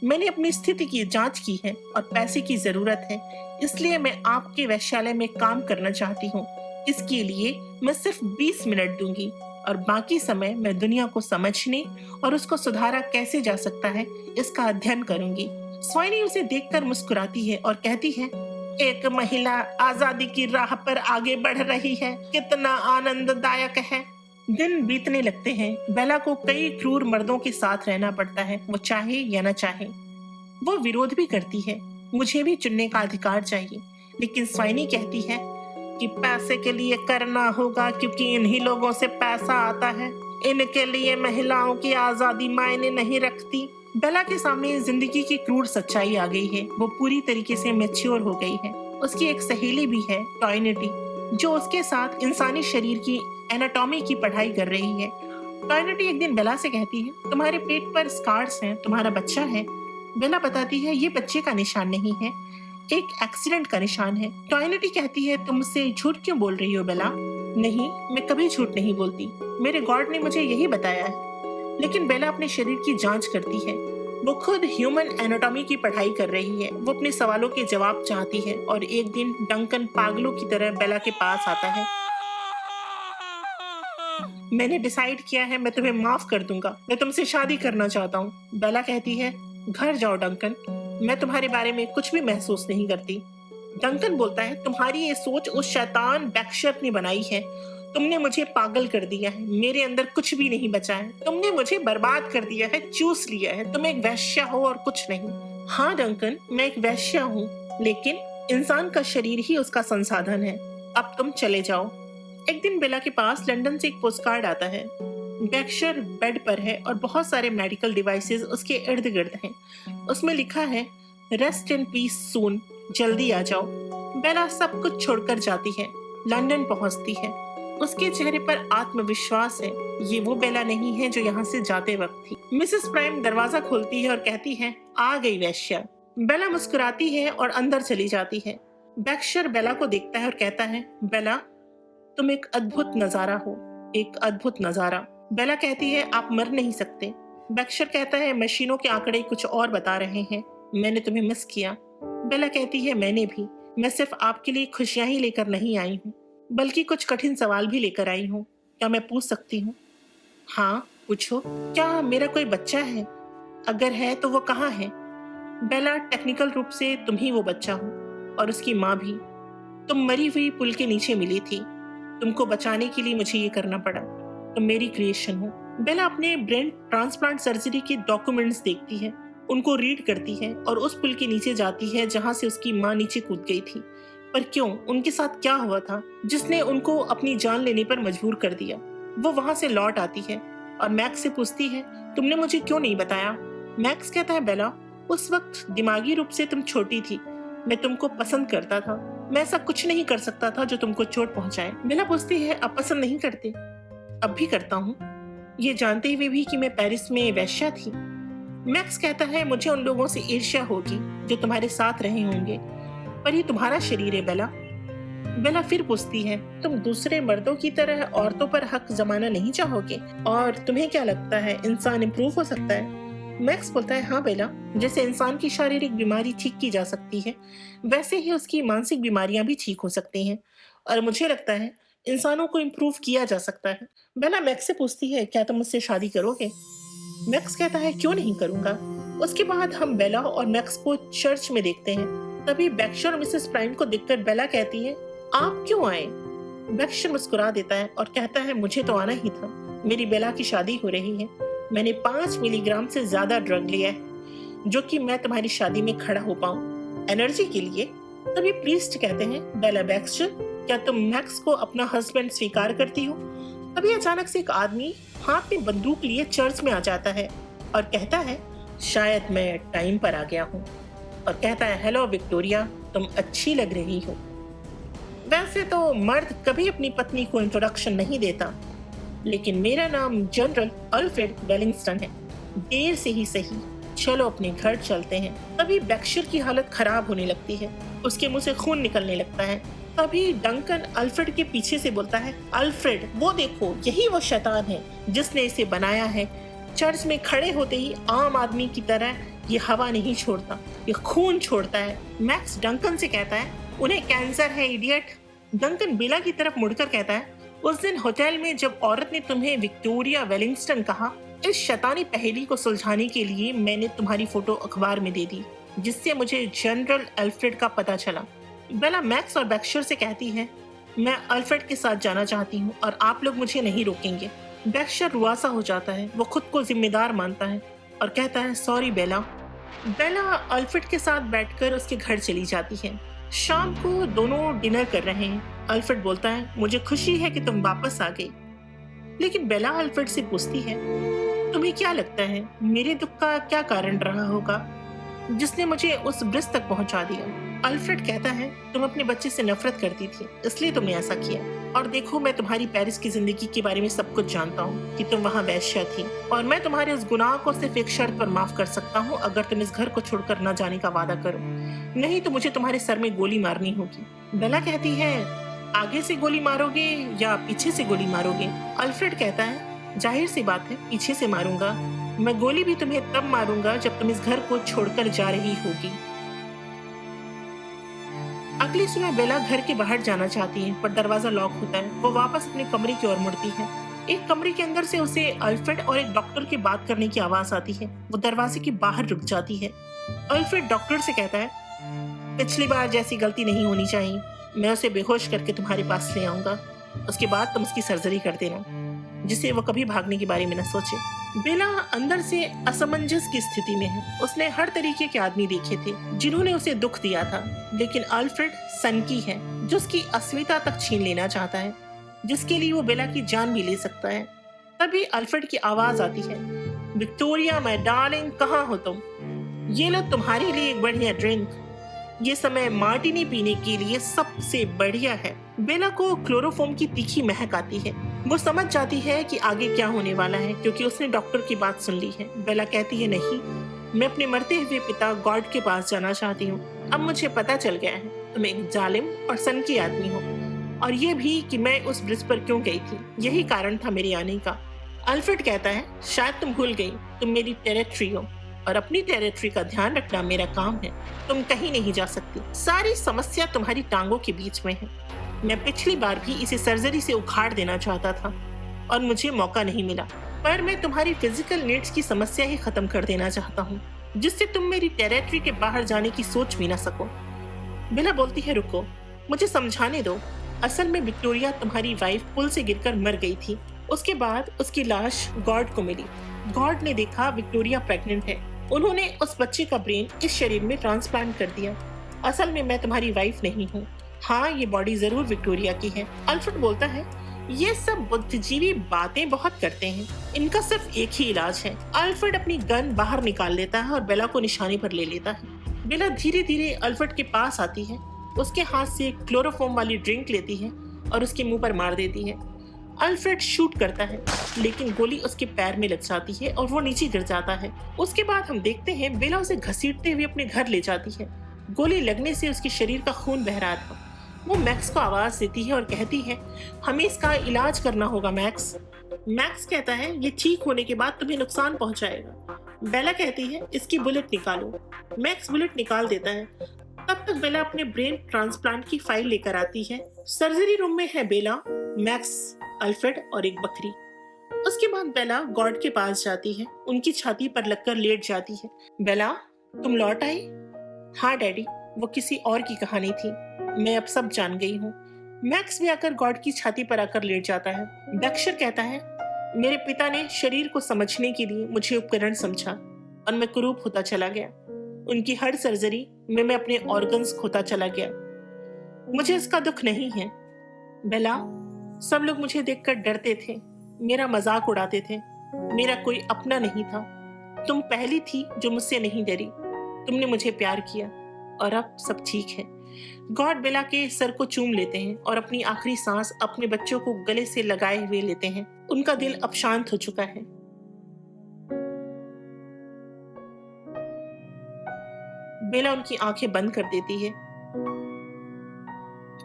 मैंने अपनी स्थिति की जांच की है और पैसे की जरूरत है, इसलिए मैं आपके वेश्यालय में काम करना चाहती हूँ। इसके लिए मैं सिर्फ 20 मिनट दूंगी और बाकी समय मैं दुनिया को समझने और उसको सुधारा कैसे जा सकता है इसका अध्ययन करूंगी। स्वाइनी उसे देखकर मुस्कुराती है और कहती है एक महिला आजादी की राह पर आगे बढ़ रही है, कितना आनंददायक है। दिन बीतने लगते हैं। बेला को कई क्रूर मर्दों के साथ रहना पड़ता है, वो चाहे या न चाहे। वो विरोध भी करती है, मुझे भी चुनने का अधिकार चाहिए, लेकिन स्वाइनी कहती है कि पैसे के लिए करना होगा क्योंकि इन्हीं लोगों से पैसा आता है, इनके लिए महिलाओं की आजादी मायने नहीं रखती। बेला के सामने जिंदगी की क्रूर सच्चाई आ गई है। वो पूरी तरीके से मैच्योर हो गई है। उसकी एक सहेली भी है, टॉयनिटी, जो उसके साथ इंसानी शरीर की एनाटॉमी की पढ़ाई कर रही है। टॉयनिटी एक दिन बेला से कहती है तुम्हारे पेट पर स्कार्स हैं, तुम्हारा बच्चा है। बेला बताती है ये बच्चे का निशान नहीं है, एक एक्सीडेंट का निशान है। टॉयनिटी कहती है तुम मुझसे झूठ क्यों बोल रही हो बेला? नहीं, मैं कभी झूठ नहीं बोलती, मेरे गॉड ने मुझे यही बताया है। लेकिन बेला अपने शरीर की जांच करती है। वो खुद ह्यूमन एनाटॉमी की पढ़ाई कर रही है। वो अपने सवालों के जवाब चाहती है और एक दिन डंकन पागलों की तरह बेला के पास आता है। मैंने डिसाइड किया है, मैं तुम्हें माफ कर दूंगा, मैं तुमसे शादी करना चाहता हूँ। बेला कहती है घर जाओ डंकन, मैं तुम्हारे बारे में कुछ भी महसूस नहीं करती। डंकन बोलता है तुम्हारी ये सोच उस शैतान बैक्शर ने बनाई है, तुमने मुझे पागल कर दिया है, मेरे अंदर कुछ भी नहीं बचा है, तुमने मुझे बर्बाद कर दिया है, चूस लिया है, तुम एक वैश्या हो और कुछ नहीं। हाँ डंकन, मैं एक वैश्या हूँ, लेकिन इंसान का शरीर ही उसका संसाधन है। अब तुम चले जाओ। एक दिन बेला के पास लंदन से एक पोस्टकार्ड आता है। बैक्शर बेड पर है और बहुत सारे मेडिकल डिवाइसेस उसके इर्द गिर्द हैं। उसमें लिखा है रेस्ट इन पीस सून, जल्दी आ जाओ। बेला सब कुछ छोड़कर जाती है, लंदन पहुंचती है। उसके चेहरे पर आत्मविश्वास है। ये वो बेला नहीं है जो यहाँ से जाते वक्त थी। मिसेस प्राइम दरवाजा खोलती है और कहती है आ गई वैश्या। बेला मुस्कुराती है और अंदर चली जाती है। बैक्शर बेला को देखता है और कहता है बेला, तुम एक अद्भुत नजारा हो, एक अद्भुत नजारा। बेला कहती है आप मर नहीं सकते। बैक्शर कहता है मशीनों के आंकड़े कुछ और बता रहे हैं, मैंने तुम्हें मिस किया। बेला कहती है मैंने भी, मैं सिर्फ आपके लिए खुशियां ही लेकर नहीं आई हूँ, बल्कि कुछ कठिन सवाल भी लेकर आई हूँ। क्या मैं पूछ सकती हूँ? हाँ पूछो। क्या मेरा कोई बच्चा है? अगर है तो वो कहाँ है? बेला, टेक्निकल रूप से तुम ही वो बच्चा हो और उसकी माँ भी। तुम मरी हुई पुल के नीचे मिली थी, तुमको बचाने के लिए मुझे ये करना पड़ा। तुम मेरी क्रिएशन हो। बेला अपने ब्रेन ट्रांसप्लांट सर्जरी के डॉक्यूमेंट्स देखती है, उनको रीड करती है और उस पुल के नीचे जाती है जहाँ से उसकी माँ नीचे कूद गई थी। पर क्यों? उनके साथ क्या हुआ था जिसने उनको अपनी जान लेने पर मजबूर कर दिया? वो वहां से लौट आती है और मैक्स से पूछती है तुमने मुझे क्यों नहीं बताया? मैक्स कहता है, बेला, उस वक्त दिमागी रूप से तुम छोटी थी, मैं तुमको पसंद करता था, मैं ऐसा कुछ नहीं कर सकता था जो तुमको चोट पहुंचाए। बेला पूछती है, अब पसंद नहीं करते? अब भी करता हूँ, ये जानते हुए भी कि मैं पेरिस में वेश्या थी। मैक्स कहता है, मुझे उन लोगों से ईर्ष्या होगी जो तुम्हारे साथ रहे होंगे, पर ये तुम्हारा शरीर है बेला। बेला फिर पूछती है, तुम दूसरे मर्दों की तरह औरतों पर हक जमाना नहीं चाहोगे? और तुम्हें क्या लगता है इंसान इम्प्रूव हो सकता है? मैक्स बोलता है, हाँ बेला, जैसे इंसान की शारीरिक बीमारी ठीक की जा सकती है, वैसे ही उसकी मानसिक बीमारियां भी ठीक हो सकती हैं, और मुझे लगता है इंसानों को इम्प्रूव किया जा सकता है। बेला मैक्स से पूछती है, क्या तुम मुझसे शादी करोगे? मैक्स कहता है, क्यों नहीं करूंगा। उसके बाद हम बेला और मैक्स को चर्च में देखते हैं। तभी बैक्शर और मिसेस प्राइम को देखकर बेला कहती है, आप क्यों आए? बैक्शर मुस्कुरा देता है और कहता है, मुझे तो आना ही था, मेरी बेला की शादी हो रही है, मैंने 5 मिलीग्राम से ज्यादा ड्रग लिया है जो कि मैं तुम्हारी शादी में खड़ा हो पाऊं एनर्जी के लिए। तभी प्रीस्ट कहते हैं, बेला बैक्स्टर, क्या तुम मैक्स को अपना हस्बैंड स्वीकार करती हो? तभी अचानक से एक आदमी हाथ में बंदूक लिए चर्च में आ जाता है और कहता है, शायद मैं टाइम पर आ गया हूँ, और कहता है, हेलो विक्टोरिया, तुम अच्छी लग रही हो। वैसे तो मर्द कभी अपनी पत्नी को इंट्रोडक्शन नहीं देता, लेकिन मेरा नाम जनरल अल्फ्रेड वेलिंगस्टन है, देर से ही सही, चलो अपने घर चलते हैं। तभी बैक्शर की हालत खराब होने लगती है, उसके मुंह से खून निकलने लगता है। तभी डंकन अल्फ्रेड के पीछे से बोलता है, अल्फ्रेड, वो देखो, यही वो शैतान है जिसने इसे बनाया है। चर्च में खड़े होते ही आम आदमी की तरह ये हवा नहीं छोड़ता, ये खून छोड़ता है। मैक्स डंकन से कहता है, उन्हें कैंसर है, इडियट। डंकन बेला की तरफ मुड़कर कहता है, उस दिन होटल में जब औरत ने तुम्हें विक्टोरिया वेलिंगस्टन कहा, इस शैतानी पहेली को सुलझाने के लिए मैंने तुम्हारी फोटो अखबार में दे दी, जिससे मुझे जनरल अल्फ्रेड का पता चला। बेला मैक्स और बैक्शर से कहती है, मैं अल्फ्रेड के साथ जाना चाहती हूँ और आप लोग मुझे नहीं रोकेंगे। बैक्शर रुआसा हो जाता है, वो खुद को जिम्मेदार मानता है और कहता है, सॉरी बेला। बेला अल्फ्रेड के साथ बैठकर उसके घर चली जाती है। शाम को दोनों डिनर कर रहे हैं। अल्फ्रेड बोलता है, मुझे खुशी है कि तुम वापस आ गई। लेकिन बेला अल्फ्रेड से पूछती है, तुम्हें क्या लगता है मेरे दुख का क्या कारण रहा होगा जिसने मुझे उस ब्रिज तक पहुंचा दिया? अल्फ्रेड कहता है, तुम अपने बच्चे से नफरत करती थी, इसलिए तुमने ऐसा किया। और देखो, मैं तुम्हारी पेरिस की जिंदगी के बारे में सब कुछ जानता हूँ कि तुम वहाँ वेश्या थी, और मैं तुम्हारे उस गुनाह को सिर्फ एक शर्त पर माफ कर सकता हूँ, अगर तुम इस घर को छोड़कर न जाने का वादा करो, नहीं तो मुझे तुम्हारे सर में गोली मारनी होगी। बेला कहती है, आगे से गोली मारोगे या पीछे से गोली मारोगे? अल्फ्रेड कहता है, जाहिर सी बात है, पीछे से मारूंगा। मैं गोली भी तुम्हें तब मारूंगा जब तुम इस घर को छोड़कर जा रही होगी। अगली सुबह बेला घर के बाहर जाना चाहती है, पर दरवाजा लॉक होता है। वो वापस अपने कमरे की ओर मुड़ती है। एक कमरे के अंदर से उसे अल्फ्रेड और एक डॉक्टर की बात करने की आवाज आती है। वो दरवाजे के बाहर रुक जाती है। अल्फ्रेड डॉक्टर से कहता है, पिछली बार जैसी गलती नहीं होनी चाहिए, मैं उसे बेहोश करके तुम्हारे पास ले आऊंगा, उसके बाद तुम उसकी सर्जरी कर देना, जिससे वो कभी भागने के बारे में न सोचे। बेला अंदर से असमंजस की स्थिति में है। उसने हर तरीके के आदमी देखे थे जिन्होंने उसे दुख दिया था, लेकिन अल्फ्रेड सनकी है जो उसकी अस्मिता तक छीन लेना चाहता है, जिसके लिए वो बेला की जान भी ले सकता है। तभी अल्फ्रेड की आवाज आती है, विक्टोरिया माय डार्लिंग, कहाँ हो तुम? ये लो तुम्हारे लिए एक बढ़िया ड्रिंक। ये समय मार्टिनी पीने के लिए सबसे बढ़िया है। बेला को क्लोरोफॉर्म की तीखी महक आती है। वो समझ जाती है कि आगे क्या होने वाला है, क्योंकि उसने डॉक्टर की बात सुन ली है। बेला कहती है, नहीं, मैं अपने मरते हुए पिता गॉड के पास जाना चाहती हूँ। अब मुझे पता चल गया है तुम एक जालिम और सनकी आदमी हो, और ये भी कि मैं उस ब्रिज पर क्यों गई थी, यही कारण था मेरे आने का। अल्फ्रेड कहता है, शायद तुम भूल गई, तुम मेरी टेरिटरी हो, और अपनी टेरिटरी का ध्यान रखना मेरा काम है। तुम कहीं नहीं जा सकती, सारी समस्या तुम्हारी टांगों के बीच में है। मैं पिछली बार भी इसे सर्जरी से उखाड़ देना चाहता था और मुझे मौका नहीं मिला, पर मैं तुम्हारी फिजिकल नीड्स की समस्या ही खत्म कर देना चाहता हूँ, जिससे तुम मेरी टेरिटरी के बाहर जाने की सोच भी ना सको। बेला बोलती है, रुको, मुझे समझाने दो। असल में विक्टोरिया तुम्हारी वाइफ पुल से गिरकर मर गई थी। उसके बाद उसकी लाश गॉड को मिली। गॉड ने देखा विक्टोरिया प्रेग्नेंट है। उन्होंने उस बच्चे का ब्रेन इस शरीर में ट्रांसप्लांट कर दिया। असल में मैं तुम्हारी वाइफ नहीं हूँ। हाँ, ये बॉडी जरूर विक्टोरिया की है। अल्फ्रेड बोलता है, ये सब बुद्धिजीवी बातें बहुत करते हैं। इनका सिर्फ एक ही इलाज है। अल्फ्रेड अपनी गन बाहर निकाल लेता है और बेला को निशाने पर ले लेता है। बेला धीरे धीरे अल्फ्रेड के पास आती है, उसके हाथ से क्लोरोफॉर्म वाली ड्रिंक लेती है और उसके मुंह पर मार देती है। अल्फ्रेड शूट करता है, लेकिन गोली उसके पैर में लग जाती है और वो नीचे गिर जाता है। उसके बाद हम देखते हैं बेला उसे घसीटते हुए अपने घर ले जाती है। गोली लगने से उसके शरीर का खून बह रहा था। वो मैक्स को आवाज देती है और कहती है, हमें इसका इलाज करना होगा मैक्स। मैक्स कहता है, ये ठीक होने के बाद तुम्हें नुकसान पहुंचाएगा। बेला कहती है, इसकी बुलेट निकालो। मैक्स बुलेट निकाल देता है। तब तक बेला अपने ब्रेन ट्रांसप्लांट की फाइल लेकर आती है। सर्जरी रूम में है बेला, मैक्स, अल्फ्रेड और एक बकरी। उसके बाद बेला गॉड के पास जाती है, उनकी छाती पर लगकर लेट जाती है। बेला, तुम लौट आई? हाँ डैडी, वो किसी और की कहानी थी, मैं अब सब जान गई हूँ। मैक्स भी आकर गॉड की छाती पर आकर लेट जाता है। बैक्शर कहता है, मेरे पिता ने शरीर को समझने के लिए मुझे उपकरण समझा और मैं कुरूप होता चला गया। उनकी हर सर्जरी में मैं अपने ऑर्गन्स खोता चला गया। मुझे इसका दुख नहीं है। बेला, सब लोग मुझे देखकर डरते थे, मेरा मजाक उड़ाते थे, मेरा कोई अपना नहीं था। तुम पहली थी जो मुझसे नहीं डरी। तुमने मुझे प्यार किया और अब सब ठीक है। गॉड बेला के सर को चूम लेते हैं और अपनी आखिरी सांस अपने बच्चों को गले से लगाए हुए लेते हैं। उनका दिल अब शांत हो चुका है। बेला उनकी आंखें बंद कर देती है।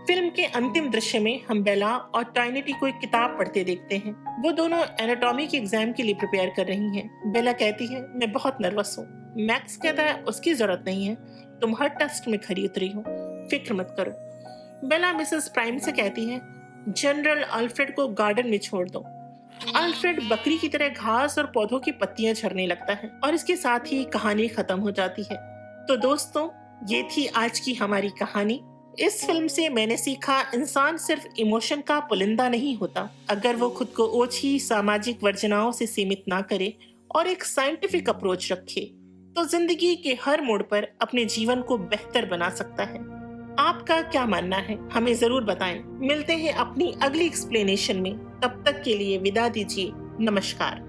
फिल्म के अंतिम दृश्य में हम बेला और ट्राइनिटी को एक किताब पढ़ते देखते हैं। वो दोनों एनाटॉमी के एग्जाम के लिए प्रिपेयर कर रही हैं। बेला कहती है, मैं बहुत नर्वस हूँ। मैक्स कहता है, उसकी जरूरत नहीं है, तुम हर टेस्ट में खरी उतरी हो, फिक्र मत करो। बेला मिसेस प्राइम से कहती है, जनरल अल्फ्रेड को गार्डन में छोड़ दो। अल्फ्रेड बकरी की तरह घास और पौधों की पत्तियां झरने लगता है और इसके साथ ही कहानी खत्म हो जाती है। तो दोस्तों, ये थी आज की हमारी कहानी। इस फिल्म से मैंने सीखा, इंसान सिर्फ इमोशन का पुलिंदा नहीं होता। अगर वो खुद को ओछी सामाजिक वर्जनाओं से सीमित ना करे और एक साइंटिफिक अप्रोच रखे, तो जिंदगी के हर मोड़ पर अपने जीवन को बेहतर बना सकता है। आपका क्या मानना है, हमें जरूर बताएं। मिलते हैं अपनी अगली एक्सप्लेनेशन में। तब तक के लिए विदा दीजिए। नमस्कार।